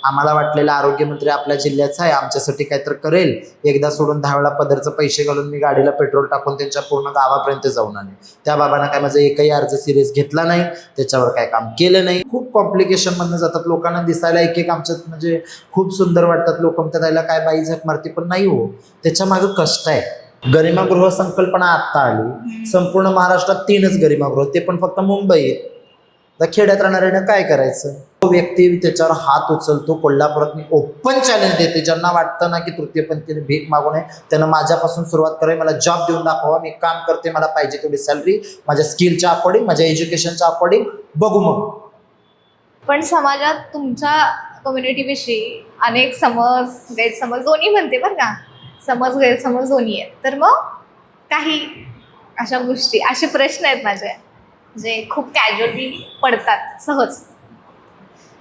आम्हाला वाटलेला आरोग्यमंत्री आपल्या जिल्ह्याचा आहे, आमच्यासाठी काहीतरी करेल. एकदा सोडून 10 वेळा पदरचं पैसे घालून मी गाडीला पेट्रोल टाकून त्यांच्या पूर्ण गावापर्यंत जाऊन आले. त्या बाबांना काय माझा एकही अर्ज सिरियस घेतला नाही, त्याच्यावर काय काम केलं नाही. खूप कॉम्प्लिकेशन मधनं जातात. लोकांना दिसायला एक एक आमच्यात म्हणजे खूप सुंदर वाटतात लोक, म्हणतात त्याला काय बाई झक मारती, पण नाही हो, त्याच्या मागं कष्ट आहे. गरिमागृह संकल्पना आत्ता आली. संपूर्ण महाराष्ट्रात 3च गरिमागृह, ते पण फक्त मुंबईत. तर खेड्यात राहणाऱ्यानं काय करायचं? तो व्यक्ती त्याच्यावर हात उचलतो. कोल्हापुरात मी ओपन चॅलेंज देते, ज्यांना वाटतं ना की तृतीयपंथीने भीक मागू नये त्यांना माझ्यापासून सुरुवात करावी. मला जॉब देऊन दाखवा, मी काम करते, मला पाहिजे तेवढी सॅलरी, माझ्या स्किलच्या अकॉर्डिंग, माझ्या एज्युकेशनच्या अकॉर्डिंग, बघू मग. पण समाजात तुमच्या कम्युनिटीविषयी अनेक समज गैरसमज दोन्ही म्हणते बरं का, समज गैरसमज दोन्ही आहेत. तर मग काही अशा गोष्टी, असे प्रश्न आहेत माझे जे खूप कॅज्युअली पडतात सहज.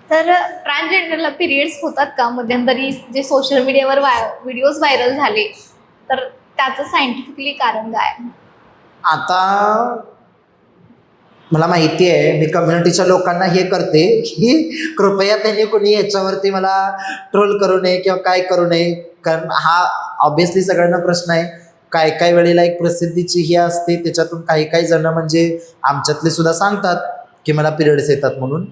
तर ट्रान्सजेंडरला पिरियड्स होतात का? मध्यंतरी जे सोशल मीडियावर व्हिडिओज व्हायरल झाले, तर त्याचं सायंटिफिकली कारण काय? आता मला माहिती आहे, मी कम्युनिटीच्या लोकांना हे करते की कृपया त्यांनी कोणी याच्यावरती मला ट्रोल करू नये किंवा काय करू नये, कारण हा ऑब्व्हियसली सगळ्यांना प्रश्न आहे. काय काय वेळेला एक प्रसिद्धीची ही असते, त्याच्यातून काही काही जण म्हणजे आमच्यातले सुद्धा सांगतात की मला पिरियड्स येतात म्हणून.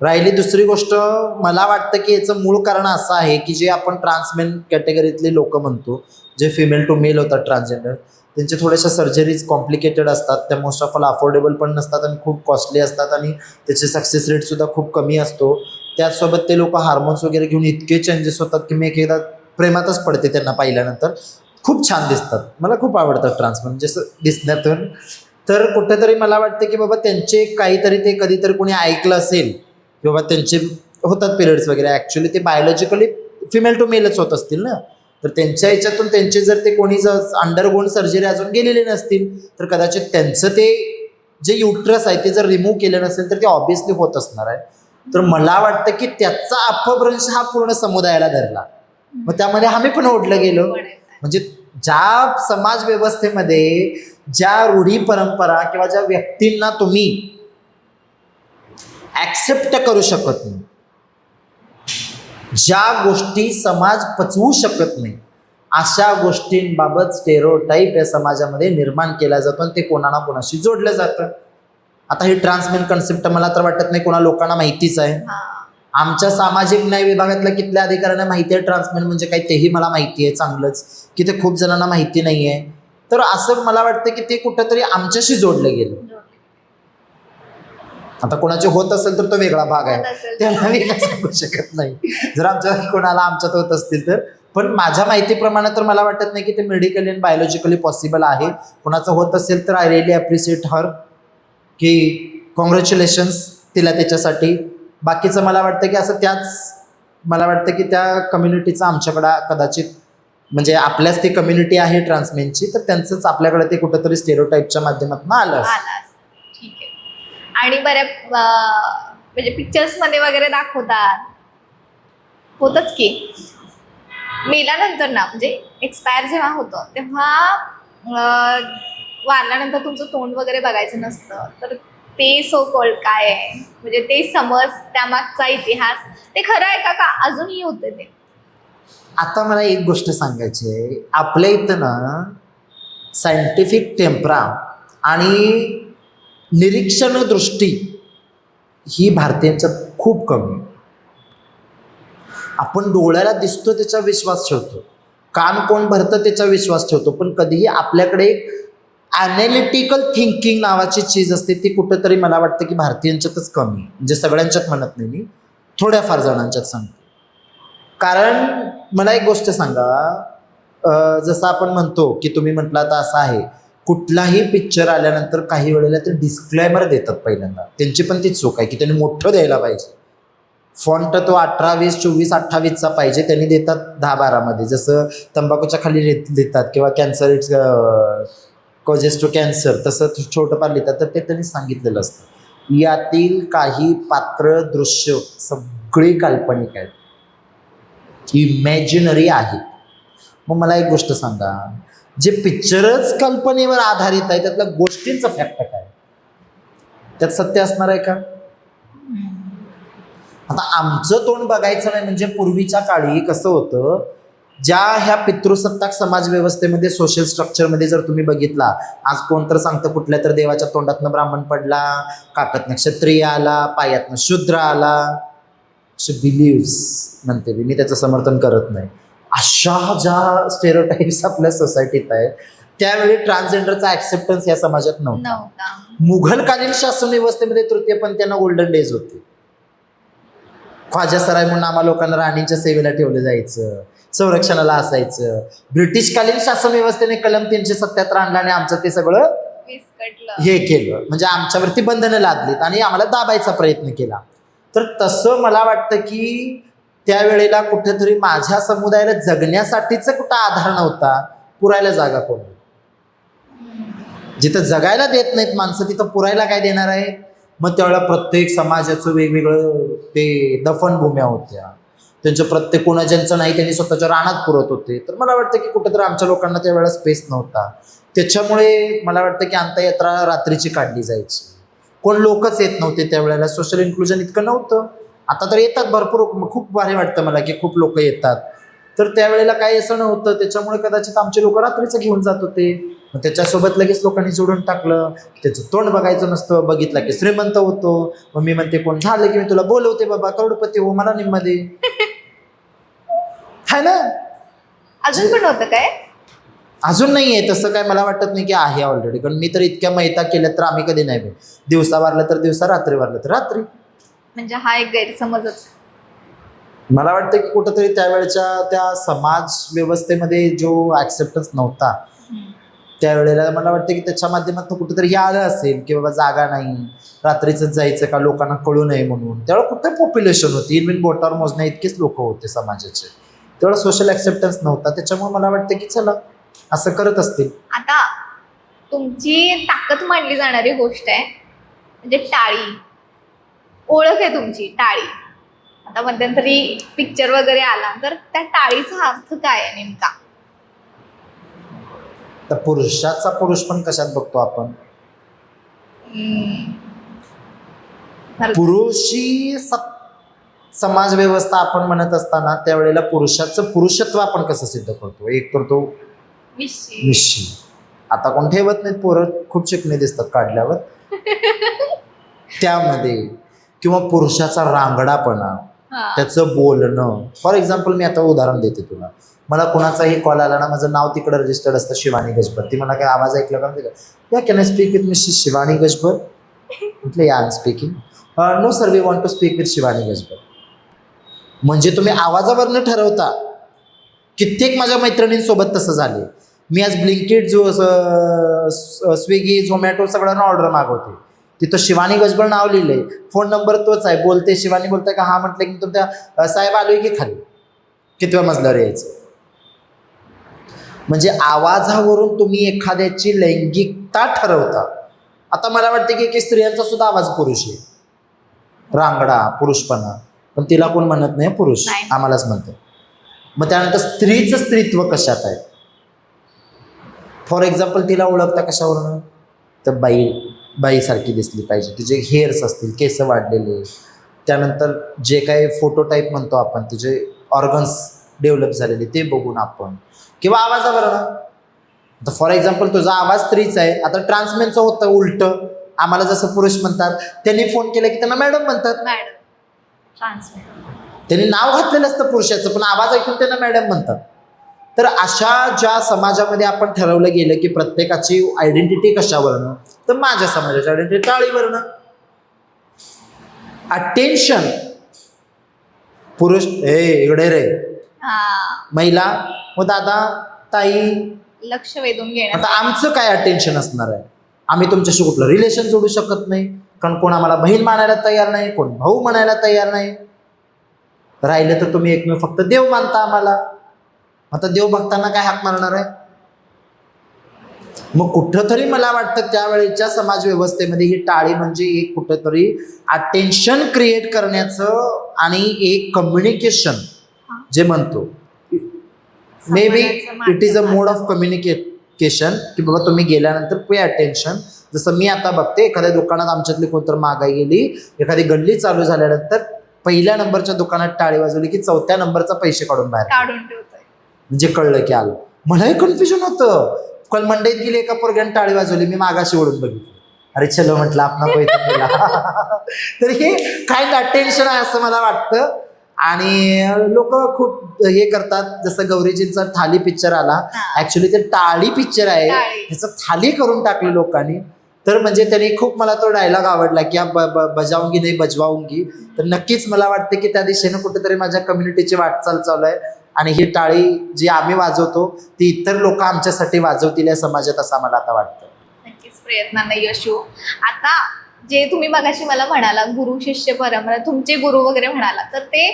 राहिली दुसरी गोष्ट, मला वाटतं की याचं मूळ कारण असं आहे की जे आपण ट्रान्समेन कॅटेगरीतले लोक म्हणतो, जे फिमेल टू मेल होतात ट्रान्सजेंडर, त्यांच्या थोड्याशा सर्जरीज कॉम्प्लिकेटेड असतात, त्या मोस्ट ऑफ ऑल अफोर्डेबल पण नसतात आणि खूप कॉस्टली असतात आणि त्याचे सक्सेस रेटसुद्धा खूप कमी असतो. त्याचसोबत ते लोक हार्मोन्स वगैरे घेऊन इतके चेंजेस होतात की मी एकदा प्रेमातच पडते त्यांना पाहिल्यानंतर. खूप छान दिसतात, मला खूप आवडतात ट्रान्समेन जसं दिसण्यातून. तर कुठेतरी मला वाटतं की बाबा त्यांचे काहीतरी, ते कधीतरी कोणी ऐकलं असेल की बाबा त्यांचे होतात पिरियड्स वगैरे, ॲक्च्युली ते बायोलॉजिकली फिमेल टू मेलच होत असतील ना. तर त्यांच्या ह्याच्यातून त्यांचे जर ते कोणी जर अंडरगोन सर्जरी अजून गेलेले नसतील तर कदाचित त्यांचं ते जे युट्रस आहे ते जर रिमूव्ह केलं नसेल तर ते ऑब्व्हियसली होत असणार आहे. तर मला वाटतं की त्याचा अपभ्रंश हा पूर्ण समुदायाला धरला, मग त्यामध्ये आम्ही पण ओढलं गेलो. म्हणजे ज्या समाज व्यवस्थेमध्ये ज्या रूढी परंपरा किंवा ज्या व्यक्तींना तुम्ही ॲक्सेप्ट करू शकत नाही, ज्या गोष्टी समाज पचवू शकत नाही, अशा गोष्टींबाबत स्टेरिओटाईप या समाजामध्ये निर्माण केला जातो आणि ते कोणाला कोणाशी जोडलं जातं. आता ही ट्रान्समेन कन्सेप्ट मला तर वाटत नाही कोणा लोकांना माहितीच आहे. आमच्या सामाजिक न्याय विभागातल्या कितल्या अधिकाऱ्यांना माहिती आहे ट्रान्समेन म्हणजे काय, तेही मला माहिती आहे चांगलंच, की ते खूप जणांना माहिती नाही आहे. तर असं मला वाटतं की ते कुठंतरी आमच्याशी जोडलं गेलं. आता कोणाचे होत असेल तर तो वेगळा भाग आहे, त्याला मी काय सांगू शकत नाही. जर आमच्या कोणाला आमच्यात होत असतील तर, पण माझ्या माहितीप्रमाणे तर मला वाटत नाही की ते मेडिकली आणि बायोलॉजिकली पॉसिबल आहे. कोणाचं होत असेल तर आय रिअली ॲप्रिशिएट हर, की कॉंग्रॅच्युलेशन्स तिला त्याच्यासाठी. बाकीचं मला वाटतं की असं त्याच, मला वाटतं की त्या कम्युनिटीचं आमच्याकडं कदाचित म्हणजे आपल्याच ती कम्युनिटी आहे ट्रान्समेनची, तर त्यांचंच आपल्याकडे ते कुठंतरी स्टेरिओटाईपच्या माध्यमातून आलं. ठीक आहे. आणि बऱ्या म्हणजे पिक्चर्समध्ये वगैरे दाखवतात, होतच की मेल्यानंतर ना, म्हणजे एक्सपायर जेव्हा होतं तेव्हा वारल्यानंतर तुमचं तोंड वगैरे बघायचं नसतं. तर ते सो कॉल्ड काय आहे, म्हणजे ते समज, त्यामागचा इतिहास, ते खरं आहे का अजूनही होते ते? आता मला एक गोष्ट सांगायची आहे, आपल्या इथं ना सायंटिफिक टेम्परा आणि निरीक्षण दृष्टी ही भारतीयांच्यात खूप कमी. आपण डोळ्याला दिसतो त्याचा विश्वास ठेवतो, कान कोण भरतं त्याचा विश्वास ठेवतो, पण कधीही आपल्याकडे एक ॲनालिटिकल थिंकिंग नावाची चीज असते, ती कुठंतरी मला वाटतं की भारतीयांच्यातच कमी. म्हणजे सगळ्यांच्यात म्हणत नाही मी, थोड्याफार जणांच्यात सांगतो. कारण मला एक गोष्ट सांगा, जसं आपण म्हणतो की तुम्ही म्हटलं आता असं आहे, कुठलाही पिक्चर आल्यानंतर काही वेळेला ते डिस्क्लेमर देतात पहिल्यांदा, त्यांची पण तीच चूक आहे की त्यांनी मोठं द्यायला पाहिजे. फॉन्ट तो 18, 20, 24, 28चा पाहिजे, त्यांनी देतात 10-12 मध्ये, जसं तंबाखूच्या खाली देतात किंवा cancer it's causes to cancer, तसं छोटं पार लिहितात. तर ते त्यांनी सांगितलेलं असतं. यातील काही पात्र दृश्य सगळी काल्पनिक आहेत, इमॅजिनरी आहे. मग मला एक गोष्ट सांगा, जे पिक्चरच कल्पनेवर आधारित आहे त्यातल्या गोष्टींचं फॅक्ट काय, त्यात सत्य असणार आहे का? आता आमचं तोंड बघायचं नाही म्हणजे पूर्वीच्या काळी कसं होतं, ज्या ह्या पितृसत्ताक समाज व्यवस्थेमध्ये सोशल स्ट्रक्चरमध्ये जर तुम्ही बघितला, आज कोण तर सांगतं कुठल्या तर देवाच्या तोंडातनं ब्राह्मण पडला, काकतनं क्षत्रिय आला, पायातनं शूद्र आला, बिलीव्स म्हणते मी त्याचं समर्थन करत नाही. अशा ज्या स्टेरिओटाइप्स आपल्या सोसायटीत आहेत, त्यावेळी ट्रान्सजेंडरचा ऍक्सेप्टन्स या समाजात नव्हता. मुघलकालीन शासन व्यवस्थेमध्ये तृतीयपंथीयांना गोल्डन डेज होते. ख्वाजा सराय म्हणून आम्हा लोकांना राणींच्या सेवेला ठेवलं जायचं, संरक्षणाला असायचं. ब्रिटिशकालीन शासन व्यवस्थेने कलम 377 आणला आणि आमचं ते सगळं हे केलं, म्हणजे आमच्यावरती बंधनं लादलीत आणि आम्हाला दाबायचा प्रयत्न केला. तर तसं मला वाटतं की त्यावेळेला कुठेतरी माझ्या समुदायाला जगण्यासाठीच कुठं आधार नव्हता, पुरायला जागा कोण. जिथं जगायला देत नाहीत माणसं तिथं पुरायला काय देणार आहे. मग त्यावेळेला प्रत्येक समाजाचं वेगवेगळं ते दफनभूम्या होत्या, त्यांचं प्रत्येक कोणा ज्यांचं नाही त्यांनी स्वतःच्या रानात पुरत होते. तर मला वाटतं की कुठेतरी आमच्या लोकांना त्यावेळेला स्पेस नव्हता. त्याच्यामुळे मला वाटतं की अंत्ययात्रा रात्रीची काढली जायची, कोण लोकच येत नव्हते त्यावेळेला. सोशल इन्क्लुजन इतकं नव्हतं. आता तर येतात भरपूर, खूप भारी वाटतं मला की खूप लोक येतात. तर त्यावेळेला काही असं नव्हतं, त्याच्यामुळे कदाचित आमचे लोक रात्रीचं घेऊन जात होते. मग त्याच्यासोबत लगेच लोकांनी जोडून टाकलं. त्याचं तोंड बघायचं नसतं, बघितलं की श्रीमंत होतो. मग मी म्हणते कोण झालं की मी तुला बोलवते बाबा, करोडपती हो, मला निम्मा दे. है ना. अजून पण होतं काय? अजून नाही आहे तसं काय, मला वाटत नाही की आहे ऑलरेडी. कारण मी तर इतक्या मैता केल्या तर आम्ही कधी नाही. दिवसा वारलं तर दिवसा, रात्री वारलं तर रात्री. म्हणजे हा एक गैरसमजच. मला वाटतं की कुठंतरी त्यावेळेच्या त्या समाज व्यवस्थेमध्ये जो ऍक्सेप्टन्स नव्हता, त्यावेळेला मला वाटतं की त्याच्या माध्यमातून कुठेतरी हे आलं असेल की बाबा जागा नाही, रात्रीच जायचं का लोकांना कळू नये म्हणून. त्यावेळेला कुठे पॉप्युलेशन होती, इनविन बोटावर मोजण्या इतकेच लोक होते समाजाचे. तेवढा सोशल ऍक्सेप्टन्स नव्हता. त्याच्यामुळे मला वाटतं की चला असं करत असतील. आता तुमची ताकद मानली जाणारी गोष्ट आहे म्हणजे टाळी. ओळख आहे तुमची टाळी. आता मध्यंतरी पिक्चर वगैरे आला तर त्या टाळीचा अर्थ काय आहे नेमका? तर पुरुषाचा पुरुष पण कशात बघतो आपण, पुरुषी समाज व्यवस्था आपण म्हणत असताना त्यावेळेला पुरुषाचं पुरुषत्व आपण कसं सिद्ध करतो. एक करतो मिशी. आता कोण ठेवत नाहीत पोरं, खूप चिकणे दिसतात काढल्यावर त्यामध्ये. किंवा पुरुषाचा रांगडापणा, त्याचं बोलणं. फॉर एक्झाम्पल मी आता उदाहरण देते तुला. मला कोणाचाही कॉल आला ना, माझं नाव तिकडं रजिस्टर्ड असतं शिवानी गजबर. ती मला काय आवाज ऐकला का या can I speak with Mrs Shivani Gajbar. म्हटलं या I am speaking. No sir we want to speak with Shivani Gajbar. म्हणजे तुम्ही आवाजावरनं ठरवता. कित्येक माझ्या मैत्रिणींसोबत तसं झाले. मी आज ब्लिंकिट स्विगी झोमॅटो सगळ्यांना ऑर्डर मागवते, तिथं शिवानी गजबळ नाव लिहिलंय, फोन नंबर तोच आहे. बोलते शिवानी, बोलताय का हा म्हटलं की तुमच्या साहेब आलोय की खाली, कितव्या मजल्यावर यायचं. म्हणजे आवाजावरून तुम्ही एखाद्याची लैंगिकता ठरवता. आता मला वाटतं की स्त्रियांचा सुद्धा आवाज पुरुष आहे, रांगडा पुरुषपणा, पण तिला कोण म्हणत नाही पुरुष, आम्हालाच म्हणतं. मग त्यानंतर स्त्रीचं स्त्रीत्व कशात आहे. फॉर एक्झाम्पल तिला ओळखता कशावरून, तर बाईसारखी दिसली पाहिजे, तिचे हेअर्स असतील, केस वाढलेले. त्यानंतर जे काही फोटो टाईप म्हणतो आपण, तिचे ऑर्गन्स डेव्हलप झालेले ते बघून आपण. किंवा आवाजावरनं, तर फॉर एक्झाम्पल तुझा आवाज स्त्रीचा आहे. आता ट्रान्समेनचं होतं उलटं, आम्हाला जसं पुरुष म्हणतात, त्यांनी फोन केला की त्यांना मॅडम म्हणतात. त्यांनी नाव घातलेलं असतं पुरुषाचं, पण आवाज ऐकून त्यांना मॅडम म्हणतात. तर अशा ज्या समाजामध्ये आपण ठरवलं गेलं की प्रत्येकाची आयडेंटिटी कशावरनं, तर माझ्या समाजाची आयडेंटिटी टाळीवरनं. अटेन्शन, पुरुष हे इकडे रे, महिला मग दादा ताई, लक्ष वेधून घेणं. आता आमचं काय अटेन्शन असणार आहे. आम्ही तुमच्याशी कुठलं रिलेशन जोडू शकत नाही, कारण कोण आम्हाला बहीण मानायला तयार नाही, कोण भाऊ म्हणायला तयार नाही. राहिलं तर तुम्ही एकमेव फक्त देव मानता आम्हाला. आता देव भक्तांना काय हाक मारणार आहे. मग कुठंतरी मला वाटतं त्यावेळेच्या समाज व्यवस्थेमध्ये ही टाळी म्हणजे एक कुठंतरी अटेन्शन क्रिएट करण्याचं आणि एक कम्युनिकेशन जे म्हणतो, may be it is a mode of communication की बाबा तुम्ही गेल्यानंतर पे अटेन्शन. जसं मी आता बघते एखाद्या दुकानात आमच्यातली कोणतर महागाई गेली, एखादी गल्ली चालू झाल्यानंतर पहिल्या नंबरच्या दुकानात टाळी वाजवली की 4थ्या नंबरचा पैसे काढून बाहेर काढून ठेवतोय. म्हणजे कळलं की आलं. मलाही कन्फ्युजन होतं. काल मंडईत गेली, एका पोरग्याने टाळी वाजवली, मी मागाशी ओढून बघितलं, अरे चलो म्हटलं आपला तर हे काय ना टेन्शन आहे असं मला वाटतं. आणि लोक खूप हे करतात, जसं गौरीजींचा थाली पिक्चर आला, ऍक्च्युली ते टाळी पिक्चर आहे, टाळी. त्याचं थाली करून टाकलं लोकांनी. तर म्हणजे त्यांनी खूप मला तो डायलॉग आवडला की बजावूंगी नाही बजवाऊंगी. तर नक्कीच मला वाटतं की त्या दिशेनं कुठेतरी माझ्या कम्युनिटीची वाटचाल चालू आहे. आणि ही टाळी जी आम्ही वाजवतो ती इतर लोक आमच्यासाठी वाजवतील या समाजात, असं मला आता वाटतं. नक्कीच प्रयत्नांना यश येऊ. आता जे तुम्ही मगाशी मला म्हणाला गुरु शिष्य परंपरा, तुमचे गुरु वगैरे म्हणाला, तर ते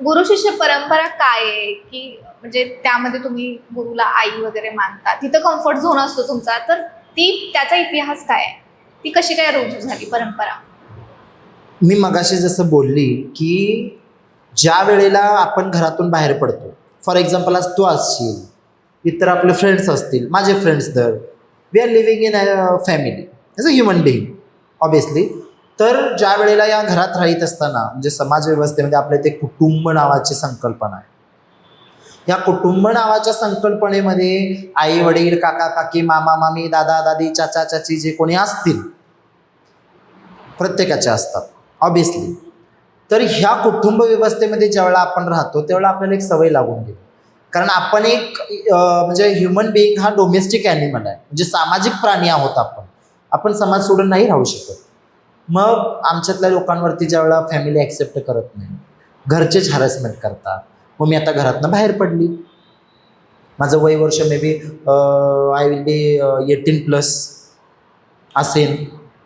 गुरु शिष्य परंपरा काय आहे, की म्हणजे त्यामध्ये तुम्ही गुरुला आई वगैरे मानता, तिथं कम्फर्ट झोन असतो तुमचा, तर ती त्याचा इतिहास काय आहे, ती कशी काय रुजू झाली परंपरा? मी मगाशी जसं बोलली की ज्या वेळेला आपण घरातून बाहेर पडतो, फॉर एक्झाम्पल आज तू असशील, इतर आपले फ्रेंड्स असतील, माझे फ्रेंड्स, तर we are living in a family as a human being obviously. तर ज्या वेळेला या घरात राहत असताना, म्हणजे समाज व्यवस्थेमध्ये आपल्या ते कुटुंब नावाची संकल्पना आहे. या कुटुंब नावाच्या संकल्पनेमध्ये आई वडील, काका काकी, मामा मामी, दादा दादी, चाचा चाची जे कोणी असतील, प्रत्येकाचे असतात ऑब्वियसली. तर ह्या कुटुंब व्यवस्थेमध्ये ज्यावेळेला आपण राहतो त्यावेळेला आपल्याला एक सवय लागून गेली. कारण आपण एक म्हणजे ह्युमन बिईंग हा डोमेस्टिक ॲनिमल आहे, म्हणजे सामाजिक प्राणी आहोत आपण. आपण समाज सोडून नाही राहू शकत. मग आमच्यातल्या लोकांवरती ज्यावेळेला फॅमिली ॲक्सेप्ट करत नाही, घरचेच हॅरॅसमेंट करतात. मग मी आता घरातनं बाहेर पडली. माझं वय वर्ष may B I will be 18+ असेल,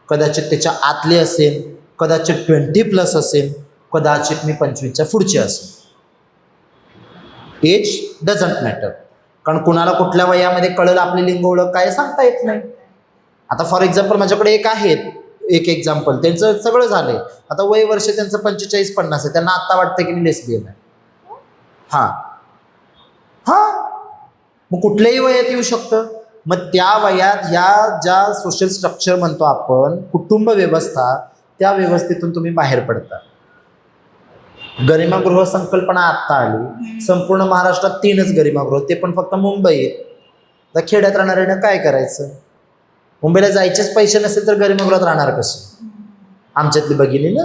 कदाचित त्याच्या आतले असेल, कदाचित 20+ असेल, कदाचित मी 25च्या पुढचे असेल. एज डझंट मॅटर, कारण कुणाला कुठल्या वयामध्ये कळलं आपली लिंग ओळख काय सांगता येत नाही. आता फॉर एक्झाम्पल माझ्याकडे एक एक्झाम्पल, त्यांचं सगळं झालंय, आता वय वर्ष त्यांचं 45-50 आहे, त्यांना आत्ता वाटतं की मी लेस्बियन आहे. हां हां, मग कुठल्याही वयात येऊ शकतं. मग त्या वयात ह्या ज्या सोशल स्ट्रक्चर म्हणतो आपण, कुटुंब व्यवस्था, त्या व्यवस्थेतून तुम्ही बाहेर पडता. गरिमागृह संकल्पना आत्ता आली. संपूर्ण महाराष्ट्रात 3च गरिमागृह, ते पण फक्त मुंबईत. तर खेड्यात राहणाऱ्यानं काय करायचं? मुंबईला जायचेच पैसे नसेल तर गरिमागृहात राहणार कसे? आमच्यातली भगिनी ना.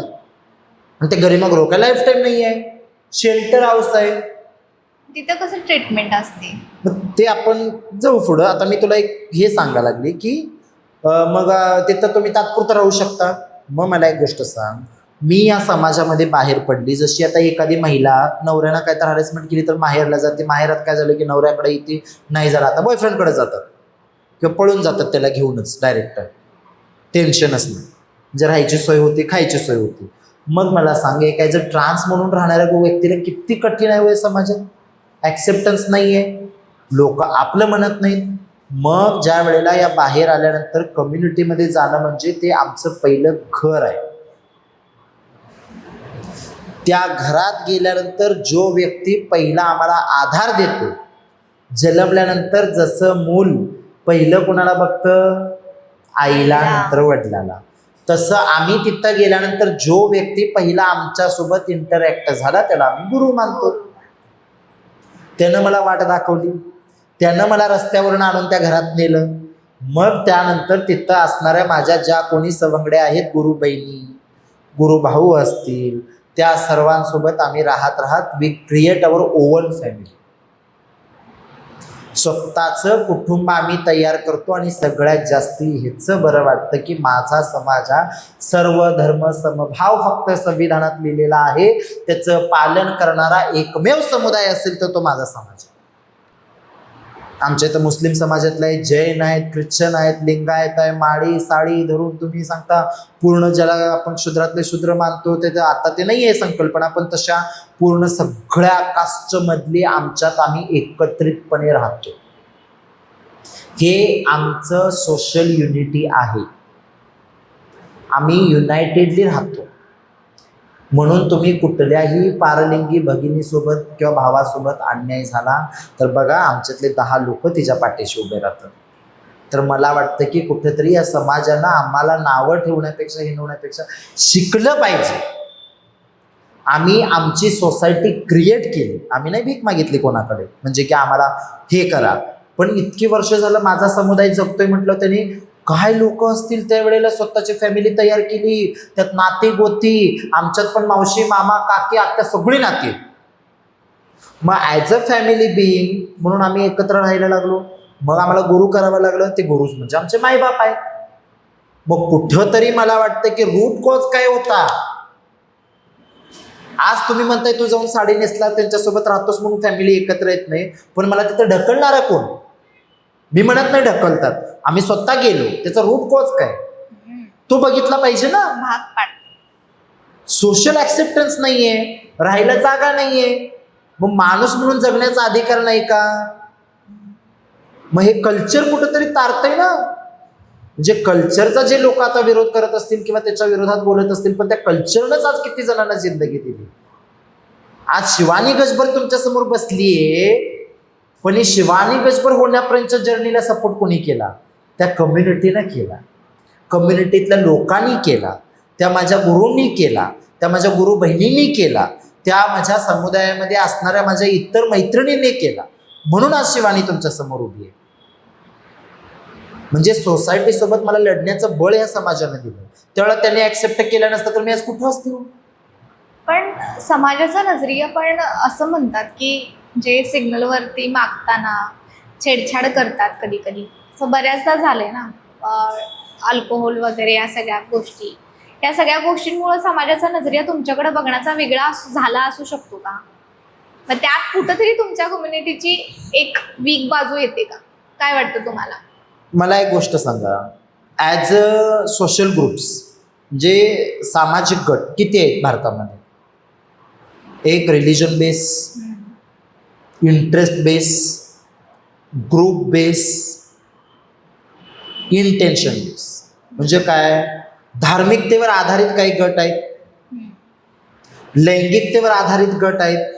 आणि ते गरिमागृह काय लाईफ टाईम नाही आहे, शेल्टर हाऊस आहे. तिथं कसं ट्रीटमेंट असते? मग ते आपण जाऊ पुढं. आता मी तुला एक हे सांगायला लागली की मग तिथं तुम्ही तात्पुरतं राहू शकता. मग मला एक गोष्ट सांग, मी या समाजामध्ये बाहेर पडली, जशी आता एखादी महिला नवऱ्यानं काय तर हॅरेसमेंट केली तर माहेरला जाते, माहेरात काय झालं की नवऱ्याकडे येते, नाही झालं आता बॉयफ्रेंडकडे जातात किंवा पळून जातात त्याला घेऊनच डायरेक्ट. टेन्शनच नाही, जर राहायची सोय होती, खायची सोय होती. मग मला सांग, एक ॲज अ ट्रान्स म्हणून राहणाऱ्या व्यक्तीला किती कठीण आहे समाजात. ॲक्सेप्टन्स नाही आहे, लोक आपलं म्हणत नाहीत. मग ज्या वेळेला या बाहेर आल्यानंतर कम्युनिटीमध्ये जाणं म्हणजे ते आमचं पहिलं घर आहे. त्या घरात गेल्यानंतर जो व्यक्ती पहिला आम्हाला आधार देतो, जन्मल्यानंतर जसं मूल पहिलं कोणाला बघतं, आईला, नंतर वडिलाला, तसं आम्ही तिथं गेल्यानंतर जो व्यक्ती पहिला आमच्यासोबत इंटरॅक्ट झाला त्याला आम्ही गुरु मानतो. त्यानं मला वाट दाखवली, त्यानं मला रस्त्यावरून आणून त्या घरात नेलं. मग त्यानंतर तिथं असणाऱ्या माझ्या ज्या कोणी सवंगड्या आहेत, गुरु बहिणी, गुरु भाऊ असतील, त्या सर्वांसोबत आम्ही राहत we create our own family. स्वतःचं कुटुंब आम्ही तयार करतो. आणि सगळ्यात जास्ती ह्याचं बरं वाटतं की माझा समाज हा सर्व धर्म समभाव फक्त संविधानात लिहिलेला आहे, त्याचं पालन करणारा एकमेव समुदाय असेल तर तो माझा समाज. आमच्या इथं मुस्लिम समाजातले आहेत, जैन आहेत, ख्रिश्चन आहेत, लिंगायत आहे, माळी साडी धरून तुम्ही सांगता पूर्ण ज्याला आपण शूद्रातले शूद्र मानतो, ते आता ते नाही आहे संकल्पना, पण तशा पूर्ण सगळ्या कास्टमधली आमच्यात आम्ही एकत्रितपणे राहतो. हे आमचं सोशल युनिटी आहे. आम्ही युनायटेडली राहतो. म्हणून तुम्ही कुठल्याही पारलिंगी भगिनीसोबत किंवा भावासोबत अन्याय झाला तर बघा, आमच्यातले 10 लोक तिच्या पाठीशी उभे राहतात. तर मला वाटतं की कुठेतरी या समाजानं आम्हाला नावं ठेवण्यापेक्षा, हिनवण्यापेक्षा शिकलं पाहिजे. आम्ही आमची सोसायटी क्रिएट केली. आम्ही नाही भीक मागितली कोणाकडे म्हणजे की आम्हाला हे करा. पण इतकी वर्ष झालं माझा समुदाय जगतोय म्हटलं त्यांनी काय लोक असतील त्यावेळेला स्वतःची फॅमिली तयार केली, त्यात नाती गोती, आमच्यात पण मावशी मामा काकी आत्या सगळी नाती. मग ॲज अ फॅमिली बिईंग म्हणून आम्ही एकत्र राहायला लागलो. मग आम्हाला गुरु करावं लागलं. ते गुरुच म्हणजे आमचे मायबाप आहे. मग कुठं तरी मला वाटतं की रूट कॉज काय होता. आज तुम्ही म्हणताय तू जाऊन साडी नेसला त्यांच्यासोबत राहतोस म्हणून फॅमिली एकत्र येत नाही, पण मला तिथं ढकलणारा कोण? मी म्हणत नाही ढकलतात, आम्ही स्वतः गेलो. त्याचा रूट कॉज काय तो बघितला पाहिजे ना. भाग पाड. सोशल ऍक्सेप्टन्स नाहीये, राहायला जागा नाहीये. मग माणूस म्हणून जगण्याचा अधिकार नाही का? मग हे कल्चर कुठंतरी तारतंय ना. म्हणजे कल्चरचा जे लोक आता विरोध करत असतील किंवा त्याच्या विरोधात बोलत असतील, पण त्या कल्चरनंच आज किती जणांना जिंदगी दिली. आज शिवानी गजबर तुमच्या समोर बसलीये, पण ही शिवानी गजबर होण्यापर्यंतच्या जर्नीला सपोर्ट कोणी केला? त्या कम्युनिटीनं केला, कम्युनिटीतल्या लोकांनी केला, त्या माझ्या गुरूंनी केला, त्या माझ्या गुरु बहिणींनी केला, त्या माझ्या समुदायामध्ये असणाऱ्या माझ्या इतर मैत्रिणींनी केला. म्हणून आज शिवानी तुमच्या समोर उभी आहे. म्हणजे सोसायटीसोबत मला लढण्याचं बळ या समाजाने दिलं. त्यावेळेला त्यांनी ऍक्सेप्ट केलं नसतं तर मी आज कुठं असते. पण समाजाचा नजरिया पण असं म्हणतात की जे सिग्नलवरती मागताना छेडछाड करतात कधी कधी, असं बऱ्याचदा झालंय ना. अल्कोहोल वगैरे या सगळ्या गोष्टी, या सगळ्या गोष्टींमुळे समाजाचा नजरिया तुमच्याकडे बघण्याचा वेगळा झाला असू शकतो का? मग त्यात कुठंतरी तुमच्या कम्युनिटीची एक वीक बाजू येते का? काय वाटतं तुम्हाला? मला एक गोष्ट सांगा, ॲज अ सोशल ग्रुप्स म्हणजे सामाजिक गट किती आहेत भारतामध्ये? एक religion base, interest base, group base, intention base. म्हणजे काय? धार्मिकतेवर आधारित काही गट आहेत, लैंगिकतेवर आधारित गट आहेत,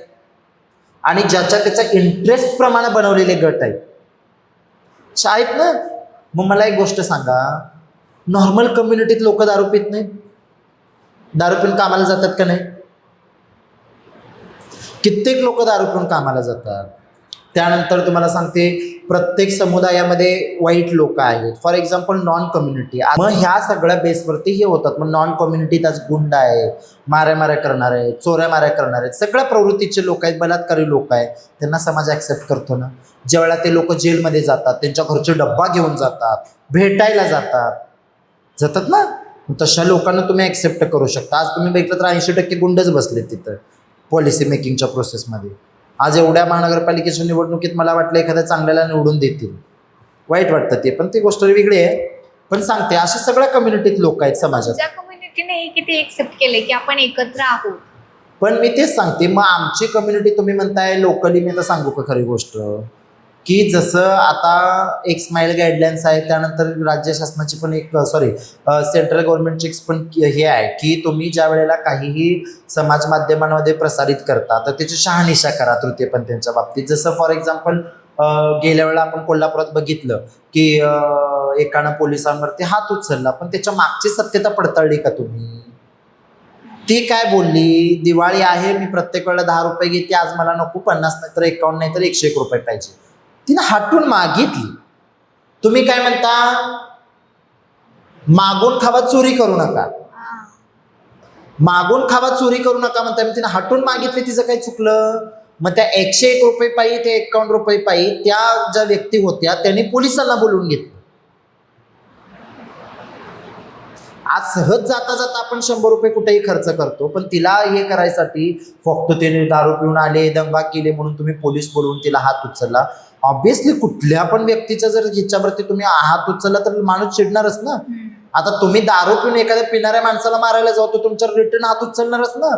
आणि ज्याच्या त्याच्या इंटरेस्ट प्रमाणे बनवलेले गट आहेत ना. मग मला एक गोष्ट सांगा, नॉर्मल कम्युनिटीत लोक दारू पित नाहीत? दारू पिऊन कामाला जातात का नाही? कित्येक लोक दारू पिऊन कामाला जातात. त्यानंतर तुम्हाला सांगते, प्रत्येक समुदायामध्ये वाईट लोक आहेत. For example non community. मग ह्या सगळ्या बेसवरती हे होतात. मग नॉन कम्युनिटीत आज गुंड आहे, माऱ्या करणार आहे, चोऱ्या माऱ्या करणार आहेत, सगळ्या प्रवृत्तीचे लोक आहेत, बलात्कारी लोक आहेत. त्यांना समाज ॲक्सेप्ट करतो ना. ज्यावेळेला ते लोक जेलमध्ये जातात, त्यांच्या घरचे डब्बा घेऊन जातात, भेटायला जातात ना. तशा लोकांना तुम्ही ॲक्सेप्ट करू शकता. आज तुम्ही बघितलं तर 80% गुंडच बसले तिथं पॉलिसी मेकिंगच्या प्रोसेसमध्ये. आज एवढ्या महानगरपालिकेच्या निवडणुकीत मला वाटलं एखाद्या चांगल्याला निवडून देतील. वाईट वाटतं ते, पण ती गोष्ट वेगळी आहे. पण सांगते, अशा सगळ्या कम्युनिटीत लोक आहेत समाजात. ज्या कम्युनिटीने किती एक्सेप्ट केले की आपण एकत्र आहोत. पण मी तेच सांगते, मग आमची कम्युनिटी तुम्ही म्हणताय लोकली, मी तर सांगू का खरी गोष्ट, की जसं आता एक स्माईल गाईडलाईन्स आहे, त्यानंतर राज्य शासनाची पण एक सेंट्रल गव्हर्नमेंटची पण हे आहे की तुम्ही ज्या वेळेला काहीही समाज माध्यमांमध्ये प्रसारित करता तर त्याची शहानिशा करा तृतीयपंथींच्या बाबतीत. जसं फॉर एक्झाम्पल गेल्या वेळेला आपण कोल्हापुरात बघितलं की एकानं पोलिसांवरती हात उचलला, पण त्याच्या मागची सत्यता पडताळली का तुम्ही? ती काय बोलली, दिवाळी आहे, मी प्रत्येक वेळेला 10 रुपये घेते, आज मला नको 50 नाही तर 51 नाही तर 101 रुपये पाहिजे. तिनं हाटून मागितली. तुम्ही काय म्हणता? मागून खावा चोरी करू नका. मागून खावा चोरी करू नका म्हणता. मी तिनं हाटून मागितली, तिचं काही चुकलं? मग त्या 101 रुपये पायी ते 51 रुपये पायी त्या ज्या व्यक्ती होत्या त्यांनी पोलिसांना बोलवून घेतलं. आज सहज जाता जाता आपण 100 रुपये कुठेही खर्च करतो, पण तिला हे करायसाठी फक्त त्याने दारू पिऊन आले, दंगा केले म्हणून तुम्ही पोलीस बोलवून तिला हात उचलला. ऑब्विसली कुठल्या पण व्यक्तीच्या जर हिच्यावरती तुम्ही हात उचलला तर माणूस चिडणारच ना. आता तुम्ही दारू पिऊन एखाद्या पिणाऱ्या माणसाला मारायला जाऊ, तो तुमच्या रिटर्न हात उचलणारच ना.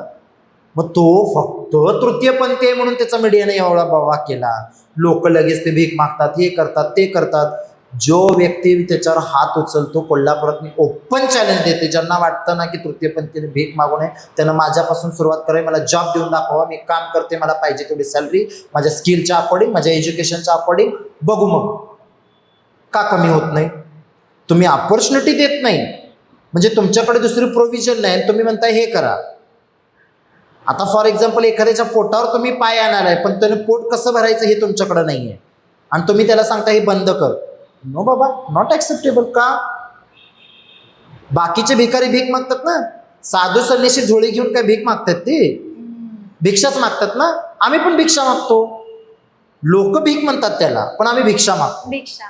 मग तो फक्त तृतीयपंथी आहे म्हणून त्याचा मीडियाने एवढा बावा केला. लोक लगेच ते भीक मागतात, हे करतात, ते करतात. जो व्यक्ती त्याच्यावर हात उचलतो, कोल्हापुरात मी ओपन चॅलेंज देते, ज्यांना वाटतं ना की तृतीयपंथीने भीक मागू नये त्यांना माझ्यापासून सुरुवात करावी. मला जॉब देऊन दाखवा, मी काम करते, मला पाहिजे तेवढी सॅलरी, माझ्या स्किलच्या अकॉर्डिंग, माझ्या एज्युकेशनच्या अकॉर्डिंग, बघू मग का कमी होत नाही. तुम्ही ऑपॉर्च्युनिटी देत नाही म्हणजे तुमच्याकडे दुसरी प्रोव्हिजन नाही, तुम्ही म्हणताय हे करा. आता फॉर एक्झाम्पल एखाद्याच्या पोटावर तुम्ही पाय आणणार आहे, पण त्याने पोट कसं भरायचं हे तुमच्याकडे नाही आहे, आणि तुम्ही त्याला सांगता हे बंद कर. नो बाबा, नॉट ॲक्सेप्टेबल. का? बाकीचे भिकारी भीक मागतात ना, साधू संन्यासी झोळी घेऊन काय भीक मागतात? ते भिक्षाच मागतात ना. आम्ही पण भिक्षा मागतो. लोक भीक म्हणतात त्याला, पण आम्ही भिक्षा मागतो. भिक्षा.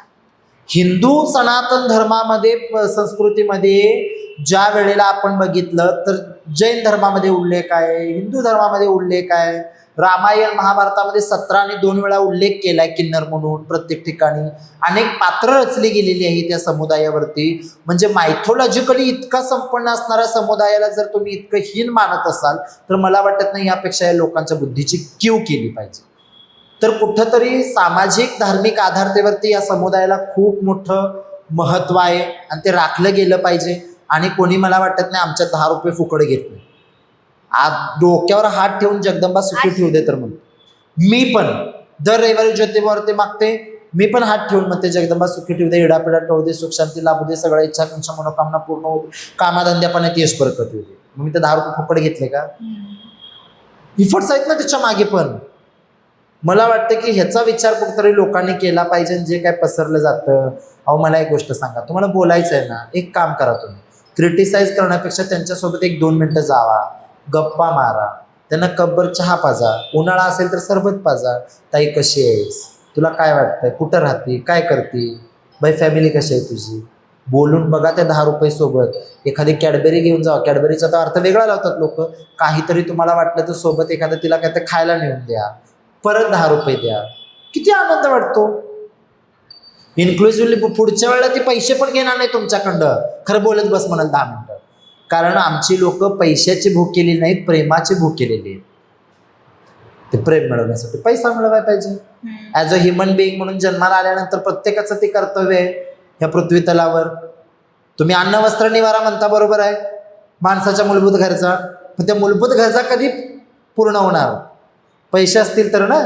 हिंदू सनातन धर्मामध्ये, संस्कृतीमध्ये ज्या वेळेला आपण बघितलं तर जैन धर्मामध्ये उल्लेख आहे, हिंदू धर्मामध्ये उल्लेख आहे, रामायण महाभारतामध्ये 17 आणि 2 वेळा उल्लेख केलाय किन्नर म्हणून. प्रत्येक ठिकाणी अनेक पात्र रचली गेलेली आहे त्या समुदायावरती. म्हणजे मायथोलॉजिकली इतका संपन्न असणाऱ्या समुदायाला जर तुम्ही इतकं हीन मानत असाल तर मला वाटत नाही यापेक्षा या लोकांच्या बुद्धीची कीव केली पाहिजे. तर कुठंतरी सामाजिक धार्मिक आधारतेवरती या समुदायाला खूप मोठं महत्त्व आहे आणि ते राखलं गेलं पाहिजे. आणि कोणी मला वाटत नाही आमच्या 10 रुपये फुकट घेत नाही. आज डोक्यावर हात ठेवून जगदंबा सुखी ठेवू दे तर म्हणतो मी पण दर रविवारी ज्योतिबावरती मागते. मी पण हात ठेवून म्हणते जगदंबा सुखी ठेवू दे, इडापिडा टळू दे, सुख शांती लाभू दे, सगळ्या इच्छा तुमच्या मनोकामना पूर्ण होऊ दे, कामाधंद्यापणात यश बरकत होऊ दे. मग मी ते 10 रुपये फुकट घेतले का? इफर्ट्स आहेत ना त्याच्या मागे पण. मला वाटतं की ह्याचा विचार कुठेतरी लोकांनी केला पाहिजे. जे काय पसरलं जातं, अहो मला एक गोष्ट सांगा, तुम्हाला बोलायचं आहे ना, एक काम करा, तुम्ही क्रिटिसाइज करण्यापेक्षा त्यांच्यासोबत 1-2 मिनटं जावा, गप्पा मारा, त्यांना कब्बर चहा पाजा, उन्हाळा असेल तर सरबत पाजा. ताई कशी आहेस, तुला काय वाटतंय, कुठं राहते, काय करते, बाई फॅमिली कशी आहे तुझी, बोलून बघा. त्या 10 रुपये सोबत एखादी कॅडबरी घेऊन जावा. कॅडबरीचा तर अर्थ वेगळा लावतात लोक. काहीतरी तुम्हाला वाटलं तर सोबत एखादं तिला काय तर खायला नेऊन द्या, परत 10 रुपये द्या. किती आनंद वाटतो. इन्क्लुसिव्हली पुढच्या वेळेला ते पैसे पण घेणार नाही तुमच्याकडं, खरं बोलत बस म्हणाल 10 मिनिटं. कारण आमची लोक पैशाची भूक केलेली नाहीत, प्रेमाची भूक केलेली आहे. ते प्रेम मिळवण्यासाठी पैसा मिळवायला पाहिजे. ॲज अ ह्युमन बिईंग म्हणून जन्माला आल्यानंतर प्रत्येकाचं ते कर्तव्य आहे ह्या पृथ्वी तलावर. तुम्ही अन्न वस्त्र निवारा म्हणता, बरोबर आहे, माणसाच्या मूलभूत गरजा. पण त्या मूलभूत गरजा कधी पूर्ण होणार? पैसे असतील तर ना.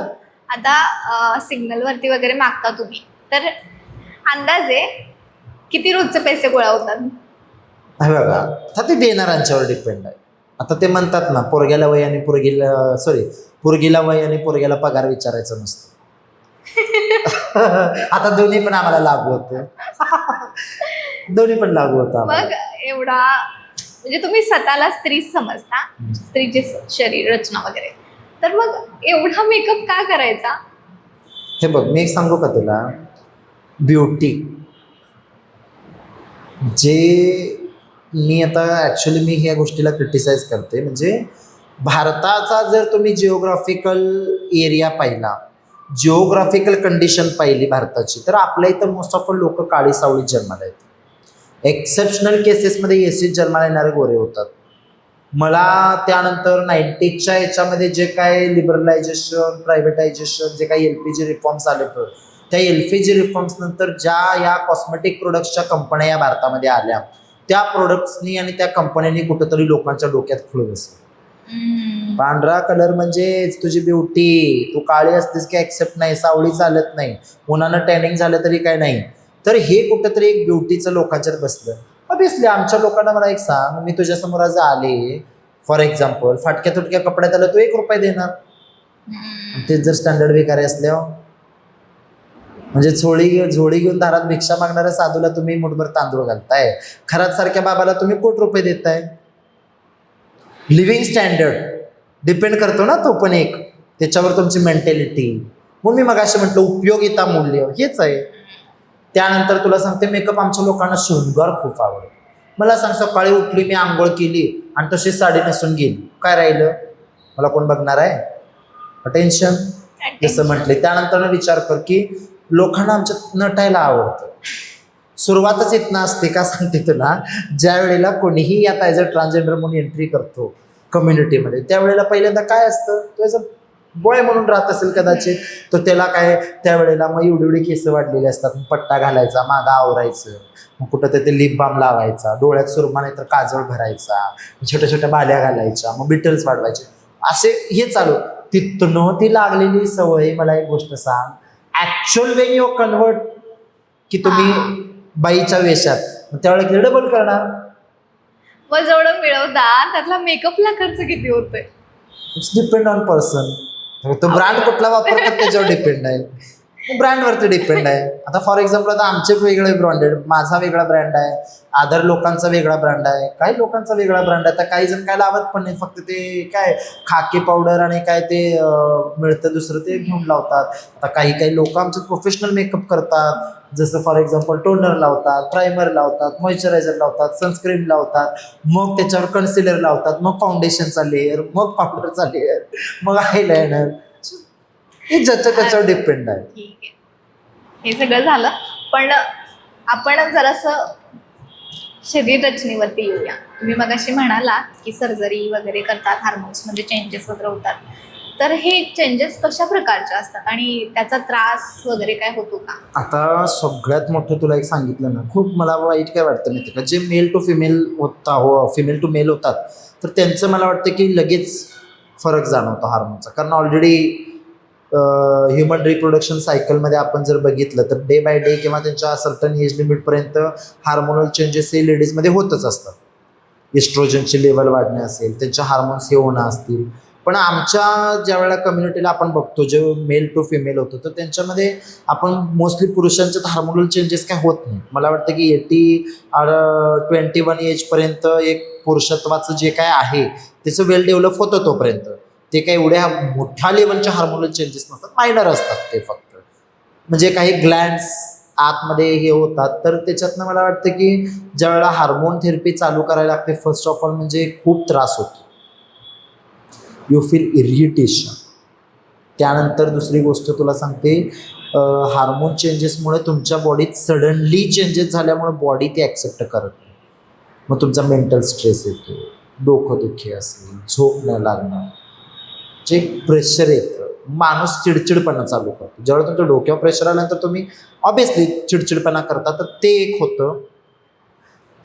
आता सिग्नलवरती वगैरे मागता तुम्ही, तर अंदाजे किती रोजचे पैसे गोळा होतात? हे बघा, आता ते देणाऱ्यांच्यावर डिपेंड आहे. आता ते म्हणतात ना, पोरग्याला वय आणि पोरगीला वय आणि पोरग्याला पगार विचारायचं नसतं. आता दोन्ही पण आम्हाला लागू होतं. दोन्ही पण लागू होतं. मग एवढा म्हणजे तुम्ही स्वतःला स्त्री समजता, स्त्रीची शरीर रचना वगैरे, तर मग एवढा मेकअप का करायचा? हे बघ, मी एक सांगू का तुला, ब्युटी जे मी आता ॲक्च्युली मी ह्या गोष्टीला क्रिटिसाइज करते. म्हणजे भारताचा जर तुम्ही जिओग्राफिकल एरिया पाहिला, जिओग्राफिकल कंडिशन पाहिली भारताची, तर आपल्या इथं मोस्ट ऑफ लोक काळी सावळी जन्माला येतात. एक्सेप्शनल केसेसमध्ये एसीत जन्माला येणारे गोरे होतात. मला त्यानंतर 90च्या याच्यामध्ये जे काय लिबरलायझेशन, प्रायव्हेटायझेशन, जे काही LPG रिफॉर्म्स आले, तर त्या LPG रिफॉर्म्स नंतर ज्या या कॉस्मेटिक प्रोडक्ट्सच्या कंपन्या या भारतामध्ये आल्या, त्या प्रोडक्ट्सनी आणि त्या कंपन्यांनी कुठंतरी लोकांच्या डोक्यात खुळ बसलं. पांढरा कलर म्हणजे तुझी ब्युटी, तू काळी असतेस की ॲक्सेप्ट नाही, सावळी चालत नाही, उन्हानं टॅनिंग झालं तरी काय नाही. तर हे कुठंतरी एक ब्युटीचं लोकांच्यात बसलं. ऑब्विसली आमच्या लोकांना मला एक सांग, मी तुझ्यासमोर आज आले, फॉर एक्झाम्पल फाटक्या तुटक्या कपड्यात आलं, तू 1 रुपये देणार. तेच जर स्टँडर्ड भिकारी असल्यावर, म्हणजे झोळी घेऊन दारात भिक्षा मागणाऱ्या साधूला तुम्ही मुठभर तांदूळ घालताय, खरात सारख्या बाबाला तुम्ही ₹1 कोटी देताय. लिव्हिंग स्टँडर्ड डिपेंड करतो ना तो पण एक, त्याच्यावर तुमची मेंटॅलिटी. म्हणून मी मगाशी म्हटलं उपयोगिता मूल्य हेच आहे. त्यानंतर तुला सांगते, मेकअप आमच्या लोकांना शृंगार खूप आवडतो. मला सांग, सकाळी उठली, मी आंघोळ केली आणि तशी साडी नेसून गेली, काय राहिलं? मला कोण बघणार आहे? अटेन्शन. जसं म्हटले, त्यानंतर विचार कर की लोकांना आमच्यात नटायला आवडतं. सुरुवातच इथनं असते का सांगते तुला, ज्या वेळेला कोणीही यात ॲज अ ट्रान्सजेंडर म्हणून एंट्री करतो कम्युनिटीमध्ये, त्यावेळेला पहिल्यांदा काय असतं, तो ॲज अ बॉय म्हणून राहत असेल कदाचित, तो त्याला काय त्यावेळेला मग एवढी केस वाढलेली असतात, पट्टा घालायचा, मागं आवरायचं, मग कुठं ते लिप बाम लावायचा, डोळ्यात सुरमा नाही तर काजळ भरायचा, छोट्या छोट्या बाल्या घालायच्या, मग बिटल्स वाढवायचे, असे हे चालू. तिथनं ती लागलेली सवय. मला एक गोष्ट सांग, ॲक्च्युअल वेन यू कन्वर्ट की तुम्ही बाईच्या वेशात, त्यावेळेला डबल करणार. मग जेवढं मिळवता त्यातला मेकअपला खर्च किती होतोय? It's depend on person. तो ब्रँड कुठला वापरतात त्याच्यावर डिपेंड आहे, ब्रँडवरती डिपेंड आहे. आता फॉर एक्झाम्पल आता आमचे वेगळे ब्रँडेड, माझा वेगळा ब्रँड आहे, अदर लोकांचा वेगळा ब्रँड आहे, काही लोकांचा वेगळा ब्रँड आहे. तर काही जण काय लावत पण नाही, फक्त ते काय खाकी पावडर आणि काय ते मिळतं दुसरं ते घेऊन लावतात. आता काही लोक आमचे प्रोफेशनल मेकअप करतात, जसं फॉर एक्झाम्पल टोनर लावतात, प्रायमर लावतात, मॉइश्चरायझर लावतात, सनस्क्रीन लावतात, मग त्याच्यावर कन्सिलर लावतात, मग फाउंडेशनचा लेअर, मग पावडरचा लेअर, मग आयलायनर. हे ज्याच्या त्याच्यावर डिपेंड आहे. ठीक आहे, हे सगळं झालं. पण आपण जरासं शरीर रचनेवरती येऊया. तुम्ही मगाशी म्हणाला की सर्जरी वगैरे करतात, हार्मोन्समध्ये चेंजेस वगैरे होतात. तर हे चेंजेस कशा प्रकारचे असतात आणि त्याचा त्रास वगैरे काय होतो का? आता सगळ्यात मोठं तुला एक सांगितलं ना, खूप मला वाईट काय वाटतं माहिती का, जे male to female female to male होतात, तर त्यांचं मला वाटतं की लगेच फरक जाणवतो हार्मोनचा. कारण ऑलरेडी ह्युमन रिप्रोडक्शन सायकलमध्ये आपण जर बघितलं तर डे बाय डे किंवा त्यांच्या सर्टन एज लिमिटपर्यंत हार्मोनल चेंजेस हे लेडीजमध्ये होतच असतात. इस्ट्रोजनची लेवल वाढणे असेल, त्यांच्या हार्मोन्स हे होणं असतील. पण आमच्या ज्या वेळेला कम्युनिटीला आपण बघतो जे मेल टू फिमेल होतं, तर त्यांच्यामध्ये आपण मोस्टली पुरुषांच्यात हार्मोनल चेंजेस काय होत नाही. मला वाटतं की 21 एजपर्यंत एक पुरुषत्वाचं जे काय आहे त्याचं वेल डेव्हलप होतं तोपर्यंत. ते काही एवढ्या मोठ्या लेवलचे हार्मोनल चेंजेस नसतात, मायनर असतात ते फक्त. म्हणजे काही ग्लँड्स आतमध्ये हे होतात. तर त्याच्यातनं मला वाटतं की ज्या वेळेला हार्मोन थेरपी चालू करायला लागते, फर्स्ट ऑफ ऑल म्हणजे खूप त्रास होतो. You feel irritation. त्यानंतर दुसरी गोष्ट तुला सांगते, हार्मोन चेंजेसमुळे तुमच्या बॉडीत सडनली चेंजेस झाल्यामुळे बॉडी ते ॲक्सेप्ट करत नाही. मग तुमचा मेंटल स्ट्रेस येतो, डोकंदुखी असेल, झोप न लागणं, जे प्रेशर येतं, माणूस चिडचिडपणा चालू करतो. ज्यावेळेला तुमच्या डोक्यावर प्रेशर आल्यानंतर तुम्ही ऑब्विसली चिडचिडपणा करता, तर ते एक होतं.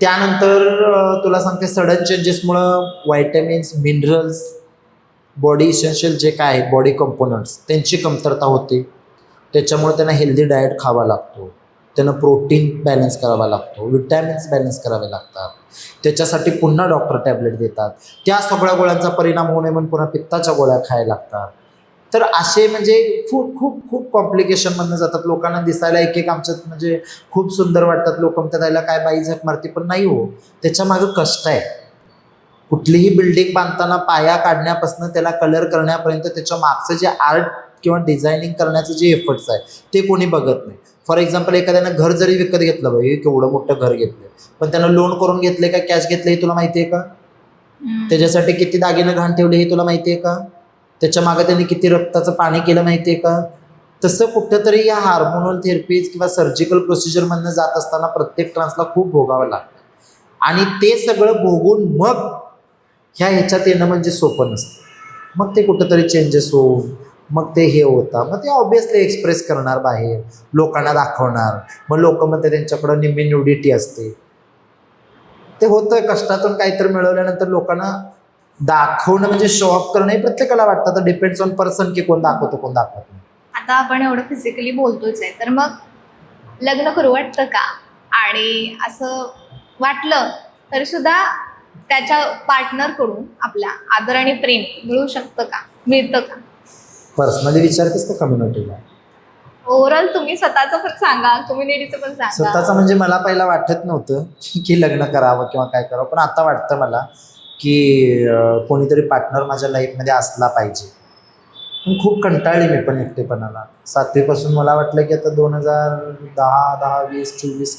त्यानंतर तुला सांगते सडन चेंजेसमुळं व्हायटॅमिन्स, मिनरल्स, बॉडी इसेन्शियल जे काय आहे बॉडी कंपोनंट्स त्यांची कमतरता होते. त्याच्यामुळे त्यांना हेल्दी डाएट खावा लागतो, त्यांना प्रोटीन बॅलन्स करावा लागतो, विटॅमिन्स बॅलन्स करावे लागतात. त्याच्यासाठी पुन्हा डॉक्टर टॅबलेट देतात. त्या सगळ्या गोळ्यांचा परिणाम होऊ नये म्हणून पुन्हा पित्ताच्या गोळ्या खायला लागतात. तर असे म्हणजे खूप खूप खूप कॉम्प्लिकेशनमधनं जातात. लोकांना दिसायला एक एक आमच्यात म्हणजे खूप सुंदर वाटतात. लोक म्हणतात त्याला काय बाई झक मारते, पण नाही हो, त्याच्या मागं कष्ट आहे. कुठलीही बिल्डिंग बांधताना पाया काढण्यापासून त्याला कलर करण्यापर्यंत त्याच्या मागचं जे आर्ट किंवा डिझायनिंग करण्याचं जे एफर्ट्स आहे ते कोणी बघत नाही. फॉर एक्झाम्पल एखाद्यानं घर जरी विकत घेतलं, बाई केवढं मोठं घर घेतलं, पण त्यानं लोन करून घेतले का कॅश घेतले हे तुला माहिती आहे का? त्याच्यासाठी किती दागिनं घाण ठेवले हे तुला माहिती आहे का? त्याच्या मागे त्यांनी किती रक्ताचं पाणी केलं माहिती आहे का? तसं कुठंतरी या हार्मोनल थेरपीज किंवा सर्जिकल प्रोसिजरमधनं जात असताना प्रत्येक ट्रान्सला खूप भोगावं लागतं. आणि ते सगळं भोगून मग ह्याच्यात येणं म्हणजे सोपं नसतं. मग ते कुठंतरी चेंजेस होऊन मग ते हे होतं, मग ते ऑब्विसली एक्सप्रेस करणार बाहेर, लोकांना दाखवणार. मग लोक म्हणते त्यांच्याकडं निम्मी न्यूडिटी असते. ते होतं, कष्टातून काहीतरी मिळवल्यानंतर लोकांना दाखवणं म्हणजे शो ऑफ करणं हे प्रत्येकाला वाटतं. तर डिपेंड्स ऑन पर्सन की कोण दाखवतो कोण दाखवत नाही. आता आपण एवढं फिजिकली बोलतोच आहे, तर मग लग्न करू वाटतं का? आणि असं वाटलं तरी सुद्धा त्याच्या पार्टनरकडून आपल्या आदर आणि प्रेम मिळू शकतं का, मिळतं का? पर्सनली विचारतेस का कम्युनिटीला? ओव्हरऑल तुम्ही स्वतःचं पण सांगा, कम्युनिटीचं पण सांगा. स्वतःचं म्हणजे मला पहिला वाटत नव्हतं की लग्न करावं किंवा काय करावं, पण आता वाटतं मला की कोणीतरी पार्टनर माझ्या लाईफमध्ये असला पाहिजे. पण खूप कंटाळली मी पण एकटेपणाला. 7वीपासून मला वाटलं की आता 2010, 20, 24,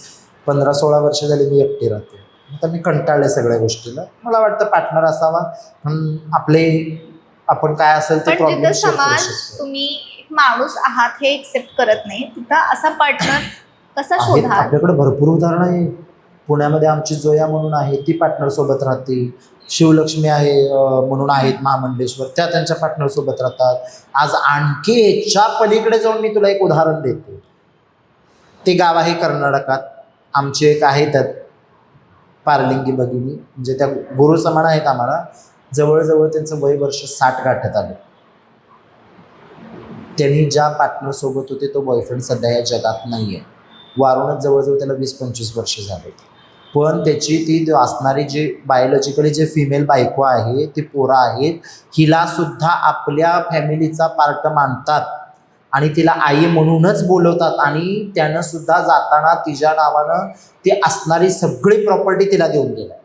15-16 वर्ष झाली मी एकटी राहते. आता मी कंटाळले सगळ्या गोष्टीला. मला वाटतं पार्टनर असावा, पण आपण काय असेल ते पण प्रॉब्लेम जिथं शेअर करू समाज शकतो. तुम्ही एक माणूस आहात हे एक्सेप्ट करत नाही, तिथं असा पार्टनर कसा आहेत, शोधा? आपल्याकडे भरपूर उदाहरणं आहे. पुण्यामध्ये आमची जोया म्हणून आहे, ती पार्टनरसोबत राहते. शिवलक्ष्मी आहे म्हणून आहेत महामंडलेश्वर, त्या त्यांच्या पार्टनरसोबत राहतात. आज आणखी ह्याच्या पलीकडे जाऊन मी तुला एक उदाहरण देते. ते गाव आहे कर्नाटकात. आमचे एक आहे त्यात पारलिंगी भगिनी, म्हणजे त्या गुरु समान आहेत आम्हाला. जवळजवळ त्यांचं वय वर्ष 60 गाठत आलं. त्यांनी ज्या पार्टनरसोबत होते तो बॉयफ्रेंड सध्या या जगात नाही आहे. वारूनच जवळजवळ त्याला 20-25 वर्ष झाले. पण त्याची ती असणारी जी बायोलॉजिकली जे फिमेल बायको आहे, ती पोरं आहेत, हिला सुद्धा आपल्या फॅमिलीचा पार्ट मानतात आणि तिला आई म्हणूनच बोलवतात आणि त्यानं सुद्धा जाताना तिच्या नावानं ती असणारी सगळी प्रॉपर्टी तिला देऊन गेल्या.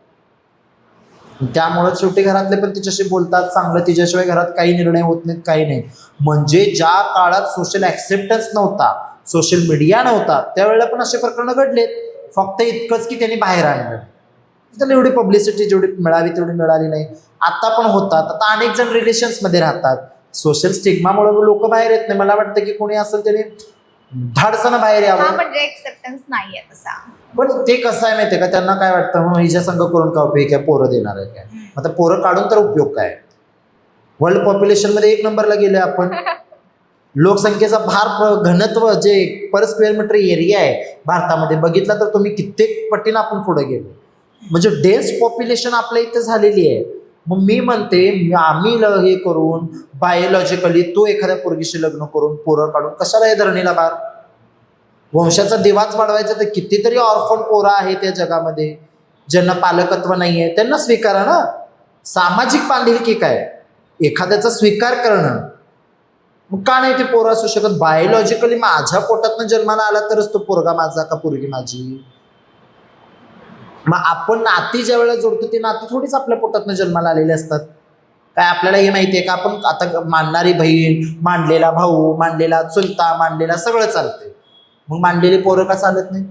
त्यामुळं शेवटी घरातले पण तिच्याशी बोलतात चांगलं, तिच्याशिवाय घरात काही निर्णय होत नाहीत, काही नाही. म्हणजे ज्या काळात सोशल ॲक्सेप्टन्स नव्हता, सोशल मीडिया नव्हता, त्यावेळेला पण असे प्रकरणं घडलेत. फक्त इतकंच की त्यांनी बाहेर आणलं, त्याला एवढी पब्लिसिटी जेवढी मिळावी तेवढी मिळाली नाही. आता पण होतात, आता अनेक जण रिलेशन्समध्ये राहतात, सोशल स्टिग्मामुळे लोक बाहेर येत नाही. मला वाटतं की कोणी असेल त्याने धाडसानं बाहेर हा यावं. म्हणजे एक्सेप्टन्स नाहीये तसा. पण ते कसं आहे माहिती आहे का, त्यांना काय वाटतं मग हिच्या संघ करून का उपयोग आहे, पोरं देणार आहे काय, आता पोरं काढून तर उपयोग काय. वर्ल्ड पॉप्युलेशनमध्ये 1 नंबरला गेले आपण. लोकसंख्येचा भार घनत्व जे पर स्क्वेअर मीटर एरिया आहे भारतामध्ये बघितला तर तुम्ही कित्येक पटीनं आपण पुढे गेलो. म्हणजे डेन्स पॉप्युलेशन आपल्या इथे झालेली आहे. मग मी म्हणते आम्ही हे करून बायोलॉजिकली तो एखाद्या पोरगीशी लग्न करून पोरं काढून कशाला हे धरणीला भार. वंशाचा दिवाच वाढवायचा तर कितीतरी ऑर्फन पोरं आहेत या जगामध्ये ज्यांना पालकत्व नाही आहे, त्यांना स्वीकारा ना. सामाजिक बांधिलकी काय, एखाद्याचा स्वीकार करणं. मग का नाही ते पोरं असू शकत. बायोलॉजिकली माझ्या पोटातनं जन्माला आला तरच तो पोरगा माझा का पोरगी माझी. मग आपण नाती ज्या वेळेला जोडतो ते नाती थोडीच आपल्या पोटातनं जन्माला आलेले असतात. काय आपल्याला हे माहिती आहे का, आपण आता मानणारी बहीण, मांडलेला भाऊ, मांडलेला चुलता, मांडलेला सगळं चालते, मग मांडलेली पोरं का चालत नाही.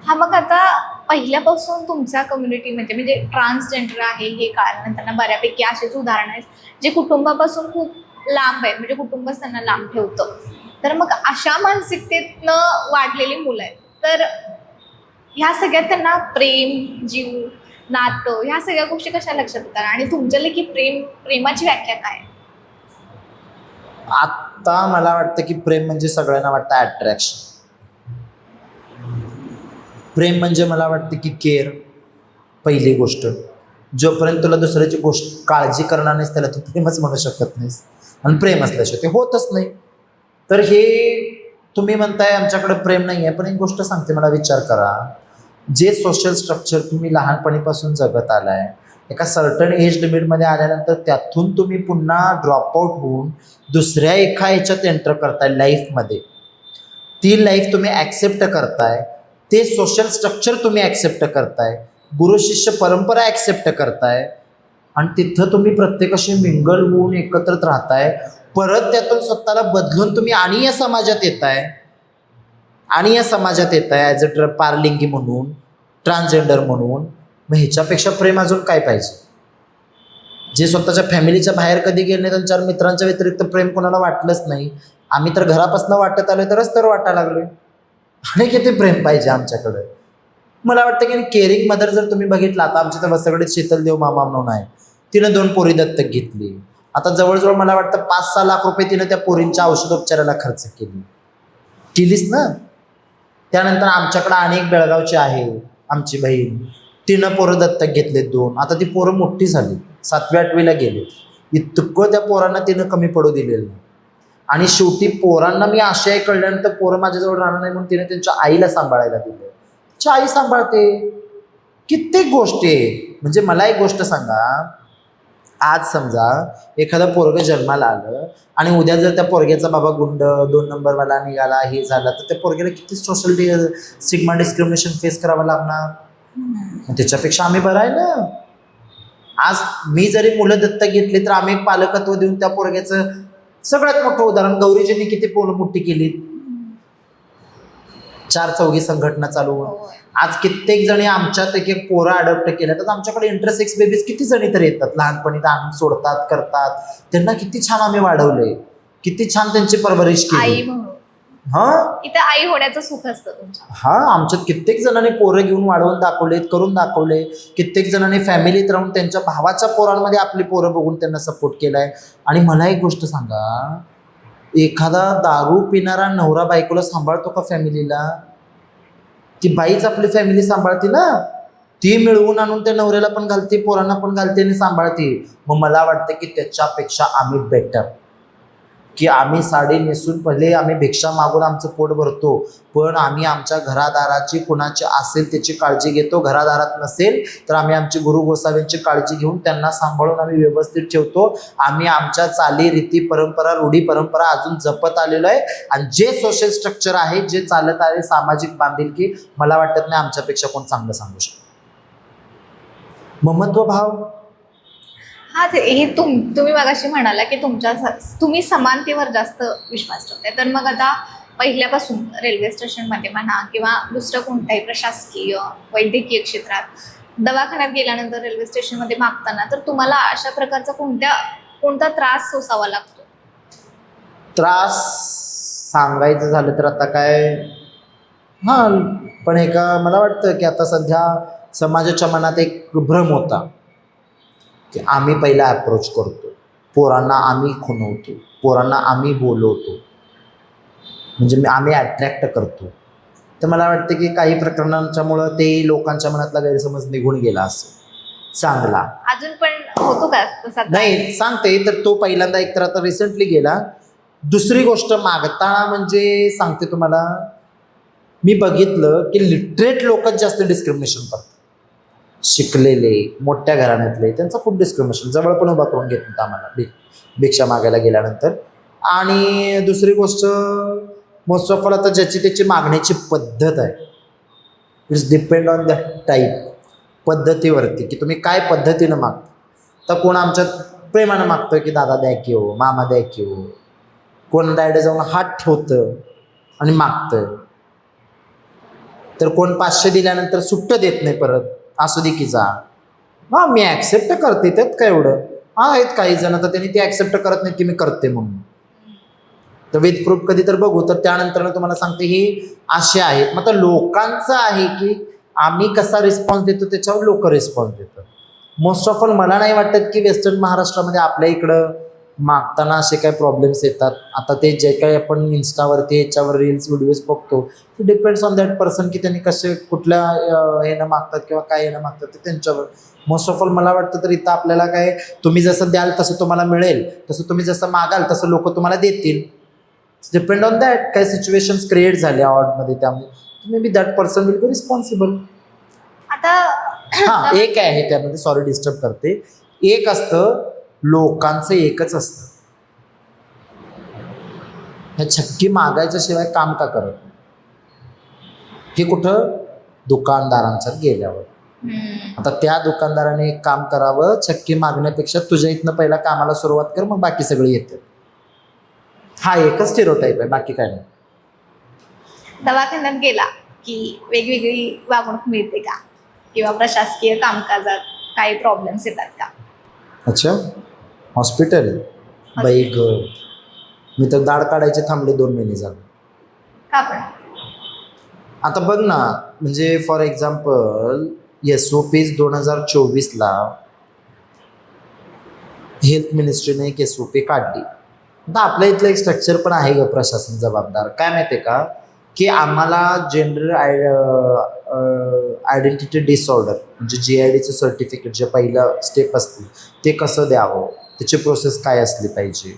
हा मग आता पहिल्यापासून तुमच्या कम्युनिटीमध्ये म्हणजे ट्रान्सजेंडर आहे हे कळाल्यानंतर बऱ्यापैकी असेच उदाहरण आहेत जे कुटुंबापासून खूप लांब आहेत, म्हणजे कुटुंबच त्यांना लांब ठेवतं. तर मग अशा मानसिकतेतनं वाढलेली मुलं आहेत, तर ह्या सगळ्यात त्यांना प्रेम, जीव, नातं ह्या सगळ्या गोष्टी कशा लक्षात येतात आणि तुमच्याला की प्रेमाची व्याख्या काय. आता मला वाटतं की प्रेम म्हणजे सगळ्यांना वाटतं अट्रॅक्शन. प्रेम म्हणजे मला वाटतं की केअर. पहिली गोष्ट, जोपर्यंत तुला दुसऱ्याची गोष्ट काळजी करणार नाहीस त्याला तू प्रेमच म्हणू शकत नाहीस. आणि प्रेम असल्याशिवाय ते होतच नाही. तर हे तुम्ही म्हणताय आमच्याकडे प्रेम नाही आहे, पण एक गोष्ट सांगते, मला विचार करा. जे सोशल स्ट्रक्चर तुम्ही लहानपणीपासून जगत आलाय, एका सर्टन एज लिमिटमध्ये आल्यानंतर त्यातून तुम्ही पुन्हा ड्रॉपआउट होऊन दुसऱ्या एका ह्याच्यात एंटर करताय लाईफमध्ये. ती लाईफ तुम्ही ॲक्सेप्ट करताय, ते सोशल स्ट्रक्चर तुम्ही ॲक्सेप्ट करताय, गुरु शिष्य परंपरा ॲक्सेप्ट करताय आणि तिथं तुम्ही प्रत्येकाशी मिंगल होऊन एकत्रित राहताय. परत त्यातून स्वतःला बदलून तुम्ही आणि या समाजात येताय ॲज अ पारलिंगी म्हणून, ट्रान्सजेंडर म्हणून. मग ह्याच्यापेक्षा प्रेम अजून काय पाहिजे. जे स्वतःच्या फॅमिलीच्या बाहेर कधी गेले नाही, त्यांच्या मित्रांच्या व्यतिरिक्त प्रेम कोणाला वाटलंच नाही. आम्ही तर घरापासून वाटत आलोय तरच तर वाटायला लागलोय. आणि किती प्रेम पाहिजे आमच्याकडे. मला वाटतं की केअरिंग मदर जर तुम्ही बघितला, आता आमच्या तर वसगडीत शीतलदेव मामा म्हणून आहे, तिनं 2 पोरी दत्तक घेतली. आता जवळजवळ मला वाटतं 5-6 लाख रुपये तिनं त्या पोरींच्या औषधोपचाराला खर्च केलीस ना. त्यानंतर आमच्याकडं अनेक बेळगावची आहे आमची बहीण, तिनं पोरं दत्तक घेतलेत 2. आता ती पोरं मोठी झाली, 7वी-8वीला गेली. इतकं त्या पोरांना तिनं कमी पडू दिलेलं नाही. आणि शेवटी पोरांना मी आशय कळल्यानंतर पोरं माझ्याजवळ राहणार नाही म्हणून तिने त्यांच्या आईला सांभाळायला दिलं. तिची आई सांभाळते. कित्येक गोष्टी आहे. म्हणजे मला एक गोष्ट सांगा, आज समजा एखादा पोरगं जन्माला आलं आणि उद्या जर त्या पोरग्याचा बाबा गुंड 2 नंबरवाला निघाला, हे झालं, तर त्या पोरग्याला किती सोशल स्टिग्मा डिस्क्रिमिनेशन फेस करावं लागणार. त्याच्यापेक्षा आम्ही बरं आहे ना. आज मी जरी मुलं दत्तक घेतली तर आम्ही एक पालकत्व देऊन त्या पोरग्याचं सगळ्यात मोठं उदाहरण, गौरीजींनी किती पोरं मोठी केली, 4 संघटना चालवून. आज कित्येक जणी आमच्यात एक पोरं अडॉप्ट केल्या, तर आमच्याकडे इंटरसेक्स बेबीज किती जणी तर येतात, लहानपणी आणून सोडतात, करतात. त्यांना किती छान आम्ही वाढवले, किती छान त्यांची परवरिश केली. इथं आई होण्याचं सुख असतं तुमच्या. आमच्यात कित्येक जणांनी पोरं घेऊन वाढवून दाखवलेत, करून दाखवले. कित्येक जणांनी फॅमिलीत राहून त्यांच्या भावाच्या पोरांमध्ये आपली पोरं बघून त्यांना सपोर्ट केलाय. आणि मला एक गोष्ट सांगा, एखादा दारू पिणारा नवरा बायकोला सांभाळतो का फॅमिलीला. ती बाईच आपली फॅमिली सांभाळते ना. ती मिळवून आणून त्या नवऱ्याला पण घालते, पोरांना पण घालते आणि सांभाळते. मग मला वाटतं की त्याच्यापेक्षा आम्ही बेटर. की आम्ही साडी नेसून पहिले आम्ही भिक्षा मागून आमचं पोट भरतो, पण आम्ही आमच्या घरादाराची कुणाची असेल त्याची काळजी घेतो. घरादारात नसेल तर आम्ही आमची गुरु गोसाव्यांची काळजी घेऊन त्यांना सांभाळून आम्ही व्यवस्थित ठेवतो. आम्ही आमच्या चाली रीती परंपरा रूढी परंपरा अजून जपत आलेलो आहे. आणि जे सोशल स्ट्रक्चर आहे, जे चालत आहे सामाजिक बांधिलकी, मला वाटत नाही आमच्यापेक्षा कोण चांगलं सांगू शकतो. ममत्व भाव हा ते हे तुम्ही मगाशी म्हणाला की तुम्ही समानतेवर जास्त विश्वास ठेवताय. तर मग आता पहिल्यापासून रेल्वे स्टेशनमध्ये म्हणा किंवा दुसरं कोणत्याही प्रशासकीय वैद्यकीय क्षेत्रात दवाखान्यात गेल्यानंतर रेल्वे स्टेशनमध्ये मागताना तर तुम्हाला अशा प्रकारचा कोणता त्रास सोसावा लागतो? त्रास सांगायचं झालं तर आता काय, हां, पण मला वाटतं की आता सध्या समाजाच्या मनात एक भ्रम होता की आम्ही पहिला अप्रोच करतो, पोरांना आम्ही खुणवतो, पोरांना आम्ही बोलवतो, म्हणजे आम्ही अट्रॅक्ट करतो. तर मला वाटतं की काही प्रकरणांच्यामुळं ते लोकांच्या मनातला गैरसमज निघून गेला असेल. चांगला अजून पण होतो का तसा त्रास? नाही सांगते तर तो पहिल्यांदा एक तर आता रिसेंटली गेला. दुसरी गोष्ट मागताना म्हणजे सांगते तुम्हाला, मी बघितलं की लिटरेट लोकच जास्त डिस्क्रिमिनेशन करतात. शिकलेले मोठ्या घराण्यातले त्यांचं खूप डिस्क्रिमिनेशन, जवळ पण उभा करून घेत नव्हतं आम्हाला भिक्षा मागायला गेल्यानंतर. आणि दुसरी गोष्ट, मोस्ट ऑफ ऑल आता ज्याची त्याची मागण्याची पद्धत आहे, it's depend on the type, पद्धतीवरती की तुम्ही काय पद्धतीनं मागता. तर कोण आमच्यात प्रेमानं मागतं की दादा द्या की हो, मामा द्या की हो, कोण डायरेक्ट जाऊन हात ठेवतं आणि मागतं, तर कोण 500 दिल्यानंतर सुट्ट देत नाही परत, असू दे की जा. हां, मी ॲक्सेप्ट करते, त्यात काय एवढं. हां, आहेत काही जण तर त्यांनी ते ॲक्सेप्ट करत नाहीत की मी करते म्हणून. तर विथ प्रूफ कधी तर बघू. तर त्यानंतर तुम्हाला सांगते ही असे आहेत. मग आता लोकांचं आहे की आम्ही कसा रिस्पॉन्स देतो त्याच्यावर लोक रिस्पॉन्स देतात. मोस्ट ऑफ ऑल मला नाही वाटत की वेस्टर्न महाराष्ट्रामध्ये आपल्या इकडं मागताना असे काही प्रॉब्लेम्स येतात. आता ते जे काही आपण इन्स्टावरती याच्यावर रील्स व्हिडिओज बघतो, ते डिपेंड्स ऑन दॅट पर्सन की त्यांनी कसे कुठल्या ह्यानं मागतात किंवा काय ह्यानं मागतात ते त्यांच्यावर. मोस्ट ऑफ ऑल मला वाटतं तर इथं आपल्याला काय, तुम्ही जसं द्याल तसं तुम्हाला मिळेल, तसं तुम्ही जसं मागाल तसं लोक तुम्हाला देतील. Depend on that. काही सिच्युएशन्स क्रिएट झाल्या ऑडमध्ये, त्यामुळे may be that person will be responsible. आता हां, एक आहे त्यामध्ये, सॉरी डिस्टर्ब करते, एक असतं लोकांचं एकच असतं, ह्या छक्की मागायच्या शिवाय काम का करत नाही. हे कुठं दुकानदारांच्यात गेल्यावर. आता त्या दुकानदाराने एक काम करावं, छक्की मागण्यापेक्षा तुझ्या इथनं पहिला कामाला सुरुवात कर, मग बाकी सगळे येते. हा एकच स्टेरिओटाइप आहे, बाकी काय नाही. दवाखान्यात गेला की वेगवेगळी वागणूक मिळते का? किंवा प्रशासकीय कामकाजात काही प्रॉब्लेम्स येतात का? अच्छा, हॉस्पिटल बाई ग, मी तर दाढ काढायचे थांबले 2 महिने झाले. का पण? आता बघ ना, म्हणजे फॉर एक्झाम्पल SOPs 2024ला हेल्थ मिनिस्ट्रीने एक SOP काढली. आता आपल्या इथलं एक स्ट्रक्चर पण आहे ग, प्रशासन जबाबदार. काय माहिती आहे का, की आम्हाला जेंडर आयडेंटिटी डिसऑर्डर म्हणजे GIDचं सर्टिफिकेट जे पहिलं स्टेप असते ते कसं द्यावं, त्याची प्रोसेस काय असली पाहिजे,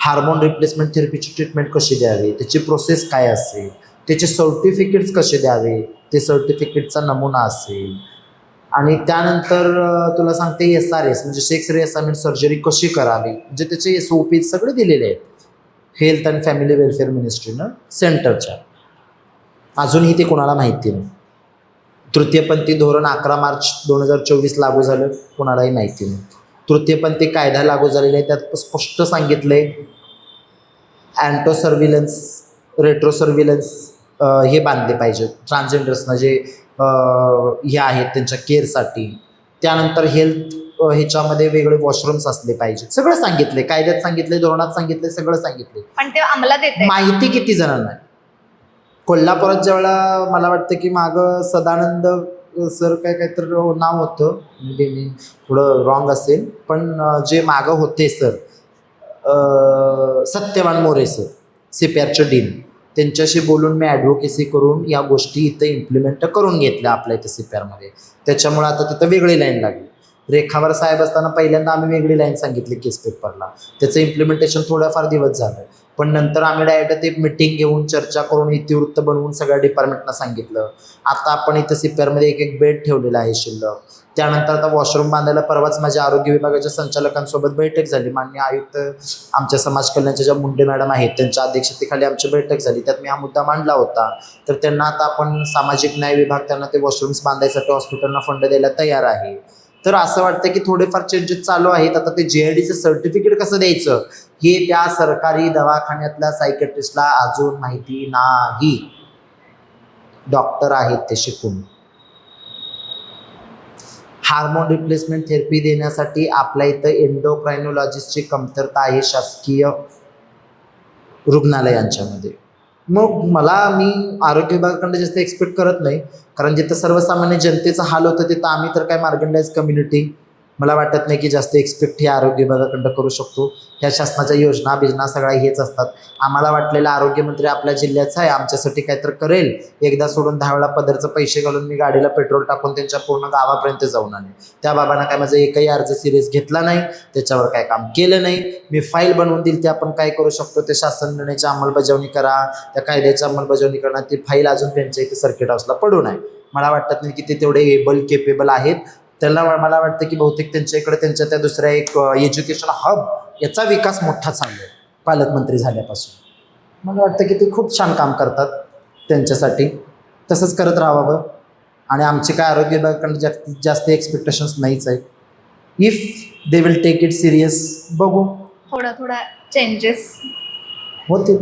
हार्मोन रिप्लेसमेंट थेरपीची ट्रीटमेंट कशी द्यावी, त्याची प्रोसेस काय असेल, त्याचे सर्टिफिकेट्स कसे द्यावे, ते सर्टिफिकेटचा नमुना असेल. आणि त्यानंतर तुला सांगते SRS म्हणजे सेक्स रिअसाइनमेंट सर्जरी कशी करावी, म्हणजे त्याचे SOP सगळे दिलेले आहेत हेल्थ अँड फॅमिली वेलफेअर मिनिस्ट्रीनं सेंटरच्या. अजूनही ते कोणाला माहिती नाही. तृतीयपंथी धोरण 11 मार्च 2024 लागू झालं, कोणालाही माहिती नाही. तृतीयपंथी कायदा लागू झालेला आहे, त्यात स्पष्ट सांगितलं आहे अँटो सर्व्हिलन्स रेट्रो सर्व्हिलन्स हे बांधले पाहिजे ट्रान्सजेंडर्सना, जे हे आहेत त्यांच्या केअरसाठी. त्यानंतर हेल्थ ह्याच्यामध्ये वेगळे वॉशरूम्स असले पाहिजे. सगळं सांगितले, कायद्यात सांगितले, धोरणात सांगितले, सगळं सांगितले. पण ते अंमलात येते. माहिती किती जणांना आहे? कोल्हापुरात ज्यावेळेला मला वाटतं की मागं सदानंद सर काय तर नाव होतं, म्हणजे मी थोडं रॉंग असेल, पण जे मागं होते सर सत्यवान मोरे सर, CPRचे डीन, त्यांच्याशी बोलून मी ॲडव्होकेसी करून या गोष्टी इथं इम्प्लिमेंट करून घेतल्या आपल्या इथं CPRमध्ये. त्याच्यामुळे आता तिथं वेगळी लाईन लागली. रेखावर साहेब असताना पहिल्यांदा आम्ही वेगळी लाईन सांगितली केस पेपरला, त्याचं इम्प्लिमेंटेशन थोडाफार दिवस झालं, पण नंतर आम्ही डायरेक्ट ते मिटिंग घेऊन चर्चा करून इतिवृत्त बनवून सगळ्या डिपार्टमेंटना सांगितलं. आता आपण इथं CPR मध्ये एक बेड ठेवलेला आहे शिल्लक. त्यानंतर आता वॉशरूम बांधायला परवाच माझ्या आरोग्य विभागाच्या संचालकांसोबत बैठक झाली. माननीय आयुक्त आमच्या समाज कल्याणच्या ज्या मुंडे मॅडम आहेत त्यांच्या अध्यक्षतेखाली आमची बैठक झाली, त्यात मी हा मुद्दा मांडला होता. तर त्यांना आता आपण सामाजिक न्याय विभाग त्यांना ते वॉशरूम्स बांधायसाठी हॉस्पिटलना फंड द्यायला तयार आहे. तर असं वाटतं की थोडेफार चेंजेस चालू आहेत. आता ते JIDचं सर्टिफिकेट कसं द्यायचं हे त्या सरकारी दवाखान्यातल्या सायकेट्रिस्टला अजून माहिती नाही. डॉक्टर आहेत ते शिकून. हार्मोन रिप्लेसमेंट थेरपी देण्यासाठी आपल्या इथं एंडोक्रायनॉलॉजिस्टची कमतरता आहे शासकीय रुग्णालयांच्यामध्ये. मग मी आरोग्य विभागाकडे जास्त एक्सपेक्ट करत नाही, कारण जिथं सर्वसामान्य जनतेचा हाल होतं तिथं आम्ही तर काय मार्गंडाइज कम्युनिटी, मला वाटत नाही की जास्त एक्सपेक्ट हे आरोग्य विभागाकडं करू शकतो. ह्या शासनाच्या योजना बिजना सगळ्या हेच असतात. आम्हाला वाटलेलं आरोग्यमंत्री आपल्या जिल्ह्याचा आहे, आमच्यासाठी काय तर करेल. एकदा सोडून 10 वेळा पदरचं पैसे घालून मी गाडीला पेट्रोल टाकून त्यांच्या पूर्ण गावापर्यंत जाऊन आले. त्या बाबांना काय माझा एकही अर्ज सिरियस घेतला नाही, त्याच्यावर काय काम केलं नाही. मी फाईल बनवून दिली, ते आपण काय करू शकतो ते शासन निर्णयाची अंमलबजावणी करा, त्या कायद्याची अंमलबजावणी करणार. ती फाईल अजून त्यांच्या इथे सर्किट हाऊसला पडून आहे. मला वाटत नाही की ते तेवढे केपेबल आहेत. त्याला मला वाटतं की बहुतेक त्यांच्या इकडे त्यांच्या त्या दुसऱ्या एक एज्युकेशन हब याचा विकास मोठा चालू आहे पालकमंत्री झाल्यापासून. मला वाटतं की ते खूप छान काम करतात. त्यांच्यासाठी तसंच करत राहावं. आणि आमचे काय आरोग्य विभागाकडे जास्तीत जास्त एक्सपेक्टेशन्स नाहीच आहेत. If they will take it serious, बघू थोडा चेंजेस होतील.